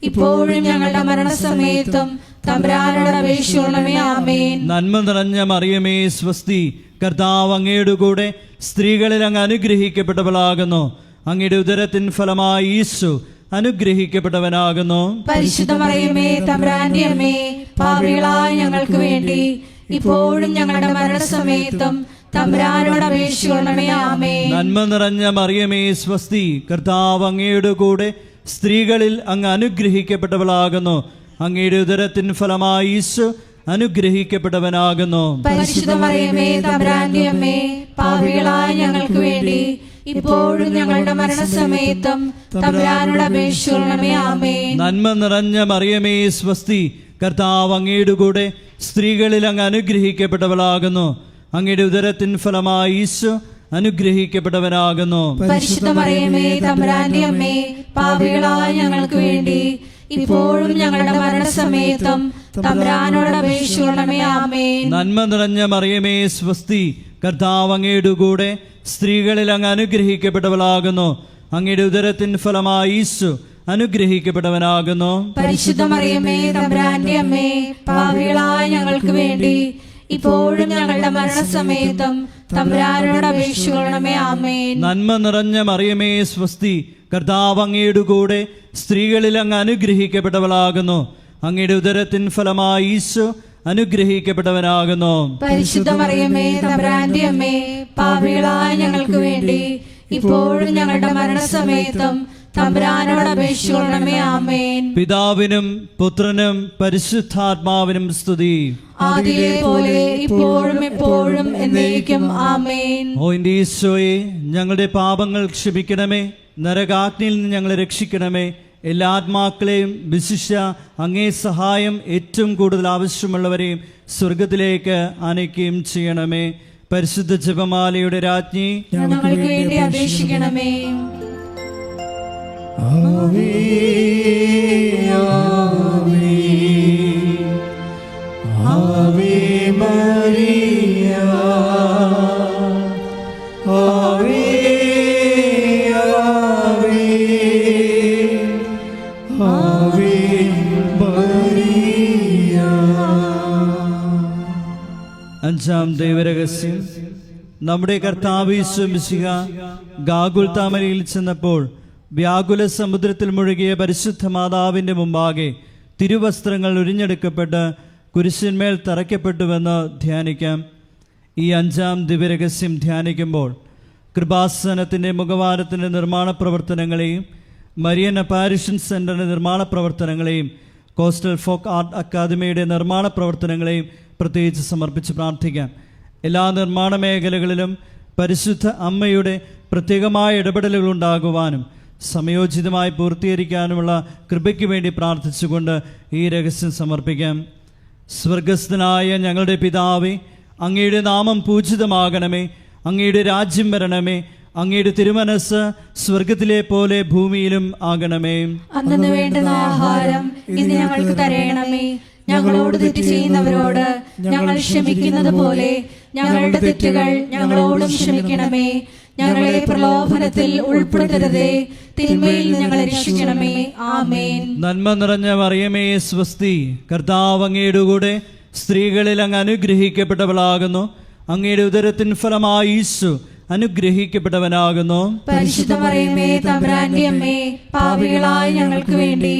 ഇപ്പോഴും ഞങ്ങളുടെ മരണസമയത്തും തമ്പുരാനോട് അപേക്ഷിക്കണമേ. ആമേൻ. നന്മ നിറഞ്ഞ മറിയമേ സ്വസ്തി, കർത്താവ് അങ്ങയുടെ കൂടെ സ്ത്രീകളിൽ അങ്ങ് അനുഗ്രഹിക്കപ്പെട്ടവളാകുന്നു. അങ്ങയുടെ ഉദരത്തിൻ ഫലമായി ഈശോ അനുഗ്രഹിക്കപ്പെട്ടവനാകുന്നു. പരിശുദ്ധ മറിയമേ തമ്പുരാന്റെ അമ്മേ, പാപികളായ ഞങ്ങൾക്ക് വേണ്ടി ഇപ്പോഴും ഞങ്ങളുടെ മരണസമയത്തും തമ്പുരാനോട് അപേക്ഷിക്കണമേ. ആമേൻ. നന്മ നിറഞ്ഞ മറിയമേ സ്വസ്തി, കർത്താവ് അങ്ങയുടെ കൂടെ സ്ത്രീകളിൽ അങ്ങ് അനുഗ്രഹിക്കപ്പെട്ടവളാകുന്നു. അങ്ങയുടെ ഉദരത്തിൻ ഫലമായി ഈശോ അനുഗ്രഹിക്കപ്പെട്ടവനാകുന്നു. പരിശുദ്ധ മറിയമേ തമ്പുരാന്റെ അമ്മേ, പാപികളായ ഞങ്ങൾക്ക് വേണ്ടി ഇപ്പോഴും ഞങ്ങളുടെ മരണസമയത്തും തമ്പുരാനോട് അപേക്ഷിക്കണമേ. ആമേൻ. നന്മ നിറഞ്ഞ മറിയമേ സ്വസ്തി, കർത്താവ് അങ്ങയുടെ കൂടെ സ്ത്രീകളിൽ അങ്ങ് അനുഗ്രഹിക്കപ്പെട്ടവളാകുന്നു. അങ്ങയുടെ ഉദരത്തിൻ ഫലമായി ഈശോ അനുഗ്രഹിക്കപ്പെട്ടവനാകുന്നു. പരിശുദ്ധ മറിയമേ തമ്പുരാന്റെ അമ്മേ, പാപികളായ ഞങ്ങൾക്ക് വേണ്ടി ഇപ്പോഴും ഞങ്ങളുടെ മരണസമയത്തും തമ്പുരാനോട് അപേക്ഷിക്കണമേ. ആമേൻ. നന്മ നിറഞ്ഞ മറിയമേ സ്വസ്തി, കർത്താവ് അങ്ങയുടെ കൂടെ സ്ത്രീകളിൽ അങ്ങ് അനുഗ്രഹിക്കപ്പെട്ടവളാകുന്നു. അങ്ങയുടെ ഉദരത്തിൻ ഫലമായി ഈശോ അനുഗ്രഹിക്കപ്പെട്ടവനാകുന്നു. പരിശുദ്ധ മറിയമേ തമ്പുരാന്റെ അമ്മേ, പാപികളായ ഞങ്ങൾക്ക് വേണ്ടി ഇപ്പോഴും ഞങ്ങളുടെ മരണസമയത്തും തമ്പുരാനോട് അപേക്ഷിക്കണമേ. ആമേൻ. നന്മ നിറഞ്ഞ മറിയമേ സ്വസ്തി, കർത്താവ് അങ്ങയുടെ കൂടെ സ്ത്രീകളിൽ അങ്ങ് അനുഗ്രഹിക്കപ്പെട്ടവളാകുന്നു. അങ്ങയുടെ ഉദരത്തിൻ ഫലമായി ഈശോ അനുഗ്രഹിക്കപ്പെട്ടവനാകുന്നു. പരിശുദ്ധ മറിയമേ തമ്പുരാന്റെ അമ്മേ, പാപികളായ ഞങ്ങൾക്ക് വേണ്ടി ഇപ്പോഴും ഞങ്ങളുടെ മരണസമയത്തും തമ്പുരാനോട് അപേക്ഷിക്കണമേ. ആമേൻ. പിതാവിനും പുത്രനും പരിശുദ്ധാത്മാവിനും സ്തുതി. ആദിയിലെ പോലെ ഇപ്പോഴും എപ്പോഴും എന്നേക്കും. ആമേൻ. ഓ എന്റെ ഈശോയെ, ഞങ്ങളുടെ പാപങ്ങൾ ക്ഷമിക്കണമേ, നരകാഗ്നിയിൽ നിന്ന് ഞങ്ങളെ രക്ഷിക്കണമേ. എല്ലാ ആത്മാക്കളെയും വിശിഷ്യ അങ്ങേ സഹായം ഏറ്റവും കൂടുതൽ ആവശ്യമുള്ളവരെയും സ്വർഗത്തിലേക്ക് ആനയിക്കുകയും ചെയ്യണമേ. പരിശുദ്ധ ജപമാലയുടെ രാജ്ഞി, ഞങ്ങൾക്ക് വേണ്ടി അപേക്ഷിക്കണമേ. ആവേ ആവേ ആവേ മരിയ, ആവേ ആവേ ആവേ മരിയ. അഞ്ചാം ദൈവരഹസ്യം. നമ്മുടെ കർത്താവ് യേശു മിശിഹ ഗാഗുൽത്താമലയിൽ ചെന്നപ്പോൾ വ്യാകുല സമുദ്രത്തിൽ മുഴുകിയ പരിശുദ്ധ മാതാവിൻ്റെ മുമ്പാകെ തിരുവസ്ത്രങ്ങൾ ഉരിഞ്ഞെടുക്കപ്പെട്ട് കുരിശിന്മേൽ തറയ്ക്കപ്പെട്ടുവെന്ന് ധ്യാനിക്കാം. ഈ അഞ്ചാം ദിവ്യരഹസ്യം ധ്യാനിക്കുമ്പോൾ കൃപാസനത്തിൻ്റെ മുഖവാരത്തിൻ്റെ നിർമ്മാണ പ്രവർത്തനങ്ങളെയും മരിയൻ അപ്പാരിഷൻ സെൻ്ററിൻ്റെ നിർമ്മാണ പ്രവർത്തനങ്ങളെയും കോസ്റ്റൽ ഫോക്ക് ആർട്ട് അക്കാദമിയുടെ നിർമ്മാണ പ്രവർത്തനങ്ങളെയും പ്രത്യേകിച്ച് സമർപ്പിച്ച് പ്രാർത്ഥിക്കാം. എല്ലാ നിർമ്മാണ മേഖലകളിലും പരിശുദ്ധ അമ്മയുടെ പ്രത്യേകമായ ഇടപെടലുകൾ ഉണ്ടാകുവാനും സമയോചിതമായി പൂർത്തീകരിക്കാനുമുള്ള കൃപയ്ക്ക് വേണ്ടി പ്രാർത്ഥിച്ചുകൊണ്ട് ഈ രഹസ്യം സമർപ്പിക്കാം. സ്വർഗസ്ഥനായ ഞങ്ങളുടെ പിതാവേ, അങ്ങയുടെ നാമം പൂജിതമാകണമേ. അങ്ങയുടെ രാജ്യം വരണമേ. അങ്ങയുടെ തിരുമനസ് സ്വർഗത്തിലെ പോലെ ഭൂമിയിലും ആകണമേ. അന്നു വേണ്ടുന്ന ആഹാരം ഇന്ന് ഞങ്ങൾക്ക് തരയണമേ. ഞങ്ങളോട് തെറ്റ് ചെയ്യുന്നവരോട് ഞങ്ങൾ ക്ഷമിക്കുന്നത് പോലെ ഞങ്ങളുടെ തെറ്റുകൾ ഞങ്ങളോടും ക്ഷമിക്കണമേ. ഞങ്ങളെ പ്രലോഭനത്തിൽ ഉൾപ്പെടുത്തരുതേ, തിന്മയിൽ ഞങ്ങളെ രക്ഷിക്കണമേ. ആമേൻ. നന്മ നിറഞ്ഞ മറിയമേ സ്വസ്തി, കർത്താവ് അങ്ങയുടെ കൂടെ സ്ത്രീകളിൽ അങ്ങ് അനുഗ്രഹിക്കപ്പെട്ടവളാകുന്നു. അങ്ങയുടെ ഉദരത്തിൻ ഫലമായി ഈശോ അനുഗ്രഹിക്കപ്പെട്ടവനാകുന്നു. പരിശുദ്ധ മറിയമേ തമ്പുരാന്റെ അമ്മേ, പാപികളായ ഞങ്ങൾക്ക് വേണ്ടി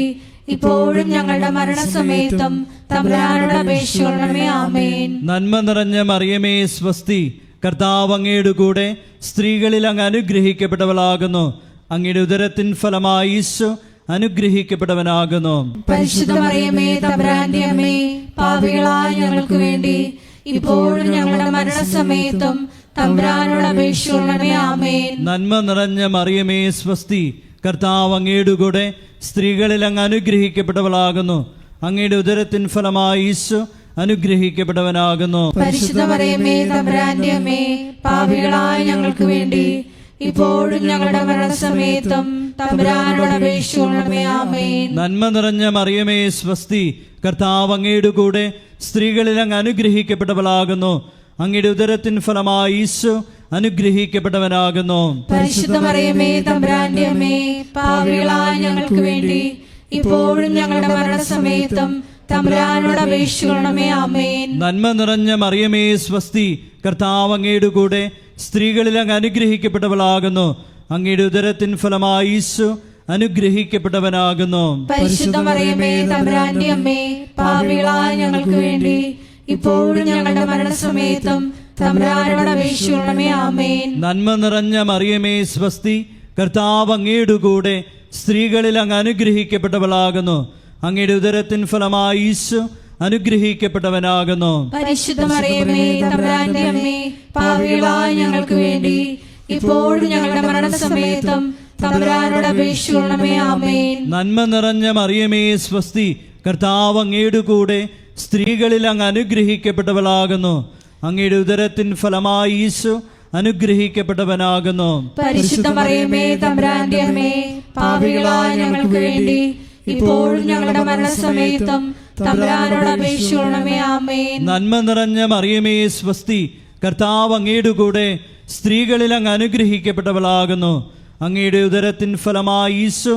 ഇപ്പോഴും ഞങ്ങളുടെ മരണസമയത്തും തമ്പുരാനോട് അപേക്ഷിക്കണമേ. ആമേൻ. നന്മ നിറഞ്ഞ മറിയമേ സ്വസ്തി, കർത്താവ് അങ്ങയുടെ കൂടെ സ്ത്രീകളിൽ അങ്ങ് അനുഗ്രഹിക്കപ്പെട്ടവളാകുന്നു. അങ്ങയുടെ ഉദരത്തിൻ ഫലമായി ഈശോ അനുഗ്രഹിക്കപ്പെട്ടവനാകുന്നു. പരിശുദ്ധ മറിയമേ തമ്പുരാന്റെ അമ്മേ, പാപികളായ ഞങ്ങൾക്ക് വേണ്ടി ഇപ്പോഴും ഞങ്ങളുടെ മരണസമയത്തും തമ്പുരാനോട് അപേക്ഷിക്കണമേ. ആമേൻ. നന്മ നിറഞ്ഞ മറിയമേ സ്വസ്തി, കർത്താവ് അങ്ങയുടെ കൂടെ സ്ത്രീകളിൽ അങ്ങ് അനുഗ്രഹിക്കപ്പെട്ടവളാകുന്നു. അങ്ങയുടെ ഉദരത്തിൻ ഫലമായി ഈശോ അനുഗ്രഹിക്കപ്പെട്ടവനാകുന്നു. പരിശുദ്ധ മറിയമേ തമ്പുരാന്റെ അമ്മേ, പാപികളായ ഞങ്ങൾക്ക് വേണ്ടി ഇപ്പോഴും ഞങ്ങളുടെ മരണസമയത്തും തമ്പുരാനോട് അപേക്ഷിക്കണമേ. ആമേൻ. നന്മ നിറഞ്ഞ മറിയമേ സ്വസ്തി, കർത്താവ് അങ്ങയുടെ കൂടെ സ്ത്രീകളിൽ അങ്ങ് അനുഗ്രഹിക്കപ്പെട്ടവളാകുന്നു. അങ്ങയുടെ ഉദരത്തിൻ ഫലമായി ഈശോ അനുഗ്രഹിക്കപ്പെട്ടവനാകുന്നു. പരിശുദ്ധ മറിയമേ തമ്പുരാന്റെ അമ്മേ, പാപികളായ ഞങ്ങൾക്ക് വേണ്ടി ഇപ്പോഴും ഞങ്ങളുടെ മരണസമയത്തും തമ്പുരാനോട് അപേക്ഷിക്കണമേ. ആമേൻ. നന്മ നിറഞ്ഞ മറിയമേ സ്വസ്തി, കർത്താവ് അങ്ങയുടെ കൂടെ സ്ത്രീകളിൽ അങ്ങ് അനുഗ്രഹിക്കപ്പെട്ടവളാകുന്നു. അങ്ങയുടെ ഉദരത്തിൻ ഫലമായി ഈശോ അനുഗ്രഹിക്കപ്പെട്ടവനാകുന്നു. പരിശുദ്ധ മറിയമേ തമ്പുരാന്റെ അമ്മേ, പാപികളായ ഞങ്ങൾക്ക് വേണ്ടി ഇപ്പോഴും ഞങ്ങളുടെ മരണസമയത്തും തമ്പുരാനോട് അപേക്ഷിക്കണമേ. ആമേൻ. നന്മ നിറഞ്ഞ മറിയമേ സ്വസ്തി, കർത്താവ് അങ്ങയുടെ കൂടെ സ്ത്രീകളിൽ അങ്ങ് അനുഗ്രഹിക്കപ്പെട്ടവളാകുന്നു. അങ്ങയുടെ ഉദരത്തിൻ ഫലമായി ഈശോ അനുഗ്രഹിക്കപ്പെട്ടവനാകുന്നു. പരിശുദ്ധ മറിയമേ തമ്പുരാന്റെ അമ്മേ, പാപികളായ ഞങ്ങൾക്ക് വേണ്ടി ഇപ്പോഴും ഞങ്ങളുടെ മരണസമയത്തും തമ്പുരാനോട് അപേക്ഷിക്കണമേ. ആമേൻ. നന്മ നിറഞ്ഞ മറിയമേ സ്വസ്തി, കർത്താവ് അങ്ങയുടെ കൂടെ സ്ത്രീകളിൽ അങ്ങ് അനുഗ്രഹിക്കപ്പെട്ടവളാകുന്നു. അങ്ങയുടെ ഉദരത്തിൻ ഫലമായി ഈശോ അനുഗ്രഹിക്കപ്പെട്ടവനാകുന്നു. പരിശുദ്ധ മറിയമേ തമ്പുരാന്റെ അമ്മേ, പാപികളായ ഞങ്ങൾക്ക് വേണ്ടി ഇപ്പോഴും ഞങ്ങളുടെ മരണസമയത്തും തമ്പുരാനോട് അപേക്ഷിക്കണമേ. ആമേൻ. നന്മ നിറഞ്ഞ മറിയമേ സ്വസ്തി, കർത്താവ് അങ്ങയുടെ കൂടെ സ്ത്രീകളിൽ അങ്ങ് അനുഗ്രഹിക്കപ്പെട്ടവളാകുന്നു. അങ്ങയുടെ ഉദരത്തിൻ ഫലമായി ഈശോ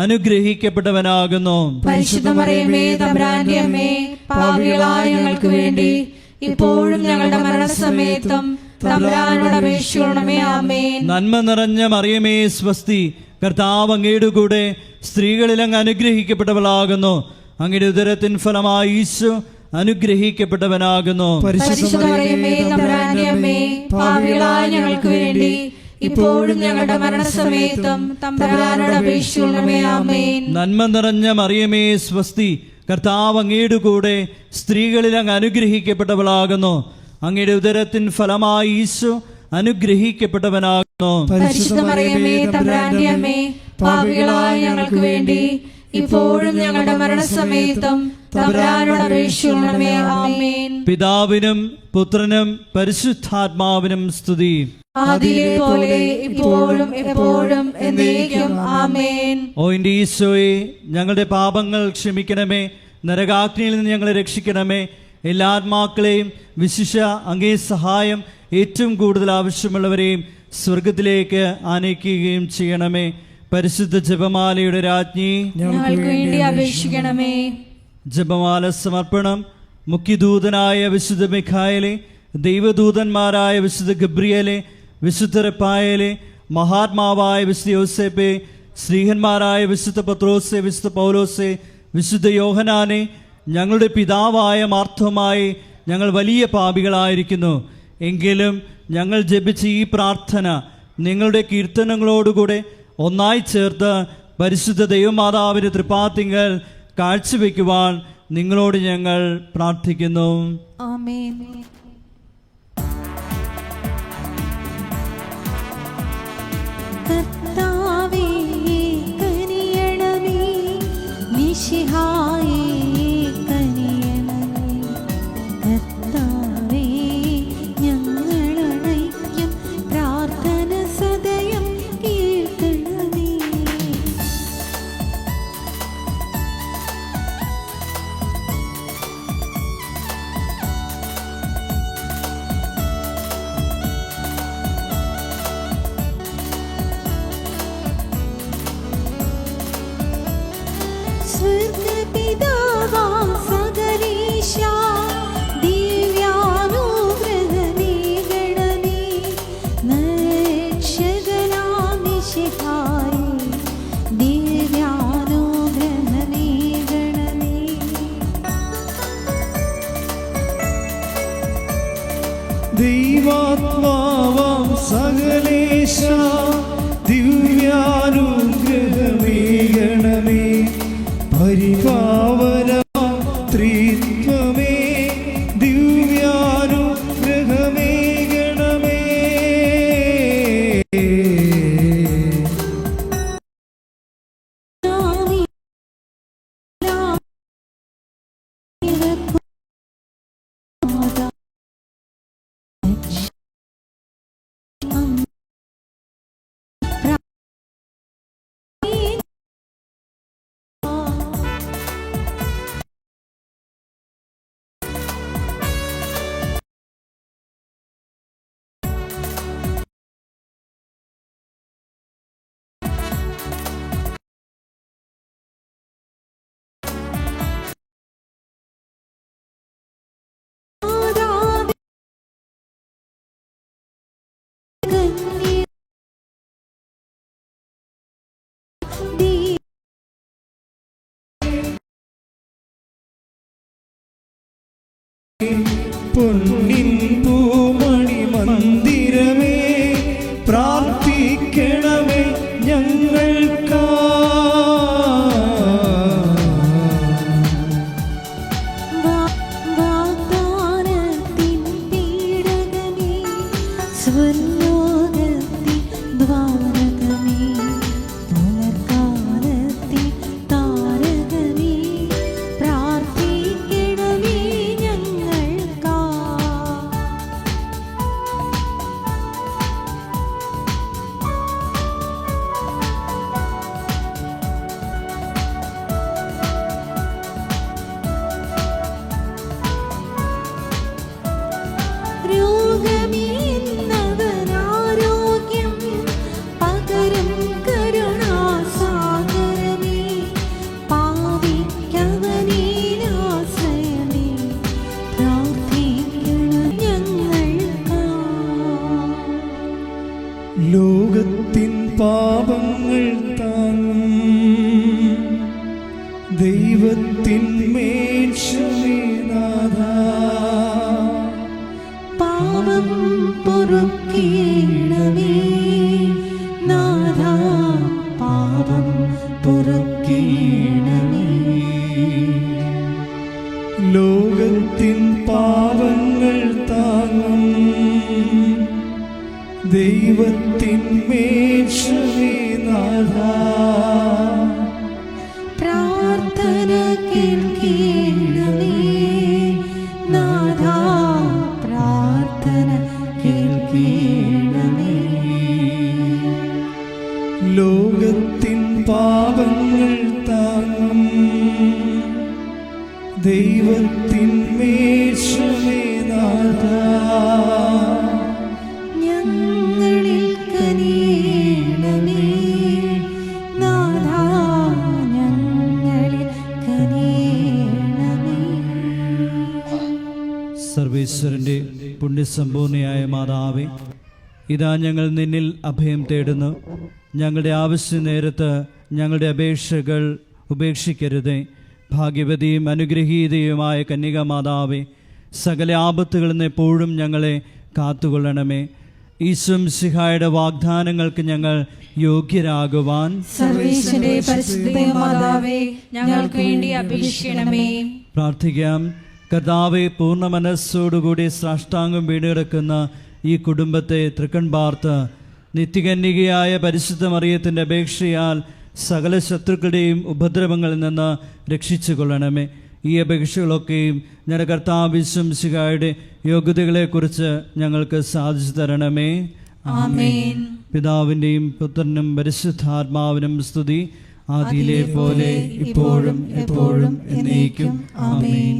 അനുഗ്രഹിക്കപ്പെട്ടവനാകുന്നു. പരിശുദ്ധ മറിയമേ തമ്പുരാന്റെ അമ്മേ, പാപികളായ ഞങ്ങൾക്ക് വേണ്ടി ഇപ്പോഴും ഞങ്ങളുടെ മരണസമയത്തും തമ്പുരാനോട് അപേക്ഷിക്കണമേ. ആമേൻ. നന്മ നിറഞ്ഞ മറിയമേ സ്വസ്തി, കർത്താവ് അങ്ങയുടെ കൂടെ സ്ത്രീകളിൽ അങ്ങ് അനുഗ്രഹിക്കപ്പെട്ടവളാകുന്നു. അങ്ങയുടെ ഉദരത്തിൻ ഫലമായി ഈശോ അനുഗ്രഹിക്കപ്പെട്ടവനാകുന്നു. പരിശുദ്ധ മറിയമേ തമ്പുരാന്റെ അമ്മേ, പാപികളായ ഞങ്ങൾക്ക് വേണ്ടി ഇപ്പോഴും ഞങ്ങളുടെ മരണസമയത്തും തമ്പുരാനോട് അപേക്ഷിക്കണമേ. ആമേൻ. നന്മ നിറഞ്ഞ മറിയമേ സ്വസ്തി, കർത്താവ് അങ്ങയുടെ കൂടെ സ്ത്രീകളിൽ അങ്ങ് അനുഗ്രഹിക്കപ്പെട്ടവളാകുന്നു. അങ്ങയുടെ ഉദരത്തിൻ ഫലമായി ഈശോ അനുഗ്രഹിക്കപ്പെട്ടവനാകുന്നു. പരിശുദ്ധ മറിയമേ തമ്പുരാന്റെ അമ്മേ, പാപികളായ ഞങ്ങൾക്ക് വേണ്ടി ഇപ്പോഴും ഞങ്ങളുടെ മരണസമയത്തും തമ്പുരാനോട് അപേക്ഷിക്കണമേ. ആമേൻ. പിതാവിനും പുത്രനും പരിശുദ്ധാത്മാവിനും സ്തുതി. ആദിയിലെ പോലെ ഇപ്പോഴും എപ്പോഴും എന്നേക്കും. ആമേൻ. ഓ എൻ്റെ ഈശോയെ, ഞങ്ങളുടെ പാപങ്ങൾ ക്ഷമിക്കണമേ. നരകാഗ്നിയിൽ നിന്ന് ഞങ്ങളെ രക്ഷിക്കണമേ. എല്ലാ ആത്മാക്കളെയും വിശിഷ്യ അങ്ങേ സഹായം ഏറ്റവും കൂടുതൽ ആവശ്യമുള്ളവരെയും സ്വർഗത്തിലേക്ക് ആനയിക്കുകയും ചെയ്യണമേ. പരിശുദ്ധ ജപമാലയുടെ രാജ്ഞി, ഞങ്ങൾക്ക് വേണ്ടി അപേക്ഷിക്കണമേ. ജപമാല സമർപ്പണം. മുഖ്യദൂതനായ വിശുദ്ധ മിഖായേലെ, ദൈവദൂതന്മാരായ വിശുദ്ധ ഗബ്രിയേലെ, വിശുദ്ധ റഫായേലെ, മഹാത്മാവായ വിശുദ്ധ യോസേപ്പെ, ശ്രീഹന്മാരായ വിശുദ്ധ പത്രോസെ, വിശുദ്ധ പൗലോസെ, വിശുദ്ധ യോഹനാനെ, ഞങ്ങളുടെ പിതാവായ മാർത്തോമായി, ഞങ്ങൾ വലിയ പാപികളായിരിക്കുന്നു. എങ്കിലും ഞങ്ങൾ ജപിച്ച ഈ പ്രാർത്ഥന നിങ്ങളുടെ കീർത്തനങ്ങളോടുകൂടെ ഒന്നായി ചേർത്ത് പരിശുദ്ധ ദൈവമാതാവിൻ്റെ തൃപ്പാത്തിങ്കൽ കാഴ്ചവെക്കുവാൻ നിങ്ങളോട് ഞങ്ങൾ പ്രാർത്ഥിക്കുന്നു. ആമേൻ. കർത്താവേ കനിയണമേ, മിശിഹായേ കനിയണമേ. കർത്താവേ ഞങ്ങളണയ്ക്കും പ്രാർത്ഥന സദയം കേൾക്കണമേ. സ്വർഗ്ഗപിതാവാം സകലേശാ, ദിവ്യാനുഗ്രഹമേകണമേ. നരക്ഷകനാം മിശിഹായേ, ദിവ്യാനുഗ്രഹമേകണമേ. ദൈവാത്മാവാം സകലേശ, ദിവ്യാനുഗ്രഹമേകണമേ. പൊന്നിൻ പൂമണി മന്ദിരമേ പ്രാർത്ഥിക്കണമേ ഞങ്ങൾക്കാ. വാഗ്ദാനത്തിൻ പീഠകമേ, സ്വർലോകത്തിൻ ദ്വാരകമേ, പുലർക്കാലത്തിൻ താരകമേ, പ്രാർത്ഥിക്കണമേ ഞങ്ങൾക്കാ. രോഗമേന്നവനാരോഗ്യം പകരും കരുണാസാഗരമേ, പാപിക്കവനീനാശ്രയമേ, പ്രാർത്ഥിക്കണം ഞങ്ങൾക്കാ. ലോകത്തിൻ പാപങ്ങൾ താങ്ങും ദൈവത്തിൻ മേൽക്ഷമേനാഥ. പാപം പൊറുക്കേണമേ നാഥാ, പാപം പൊറുക്കേണമേ. ലോകത്തിൻ പാപങ്ങൾ താങ്ങും ദൈവത്തിൻ മേൽക്ഷമേനാഥ. പ്രാർത്ഥന കേൾക്കേണമേ നാഥാ, പ്രാർത്ഥന കേൾക്കേണമേ. ലോകത്തിൻ പാപങ്ങൾ താങ്ങും ദൈവത്തിൻ മേൽക്ഷമേനാഥ. ഞങ്ങളിൽ കനിയണമേ നാഥാ, ഞങ്ങളിൽ കനിയണമേ. സർവേശ്വരൻ്റെ പുണ്യസമ്പൂർണയായ മാതാവേ, ഇതാ ഞങ്ങൾ നിന്നിൽ അഭയം തേടുന്നു. ഞങ്ങളുടെ ആവശ്യ നേരത്ത് ഞങ്ങളുടെ അപേക്ഷകൾ ഉപേക്ഷിക്കരുതേ. ഭാഗ്യവതിയും അനുഗ്രഹീതയുമായ കന്യകാമാതാവേ, സകല ആപത്തുകളിൽ നിന്ന് എപ്പോഴും ഞങ്ങളെ കാത്തുകൊള്ളണമേ. ഈശോ മിശിഹായുടെ വാഗ്ദാനങ്ങൾക്ക് ഞങ്ങൾ യോഗ്യരാകുവാൻ സർവേശ്വരന്റെ പരിശുദ്ധ മാതാവേ, ഞങ്ങൾക്ക് വേണ്ടി അപേക്ഷിക്കണമേ. പ്രാർത്ഥിക്കാം. കർത്താവെ, പൂർണ്ണ മനസ്സോടുകൂടി സാഷ്ടാംഗം വീടുകിടക്കുന്ന ഈ കുടുംബത്തെ തൃക്കൺ പാർത്ത് നിത്യകന്യകയായ പരിശുദ്ധ മറിയത്തിൻ്റെ അപേക്ഷയാൽ സകല ശത്രുക്കളുടെയും ഉപദ്രവങ്ങളിൽ നിന്ന് രക്ഷിച്ചു കൊള്ളണമേ. ഈ അപേക്ഷകളൊക്കെയും ഞങ്ങളുടെ കർത്താവ് യേശു മിശിഹായുടെ യോഗ്യതകളെക്കുറിച്ച് ഞങ്ങൾക്ക് സാധിച്ചു തരണമേ. ആമേൻ. പിതാവിൻ്റെയും പുത്രനും പരിശുദ്ധാത്മാവിനും സ്തുതി, ആദിയിലെ പോലെ ഇപ്പോഴും എപ്പോഴും എന്നേക്കും. ആമേൻ.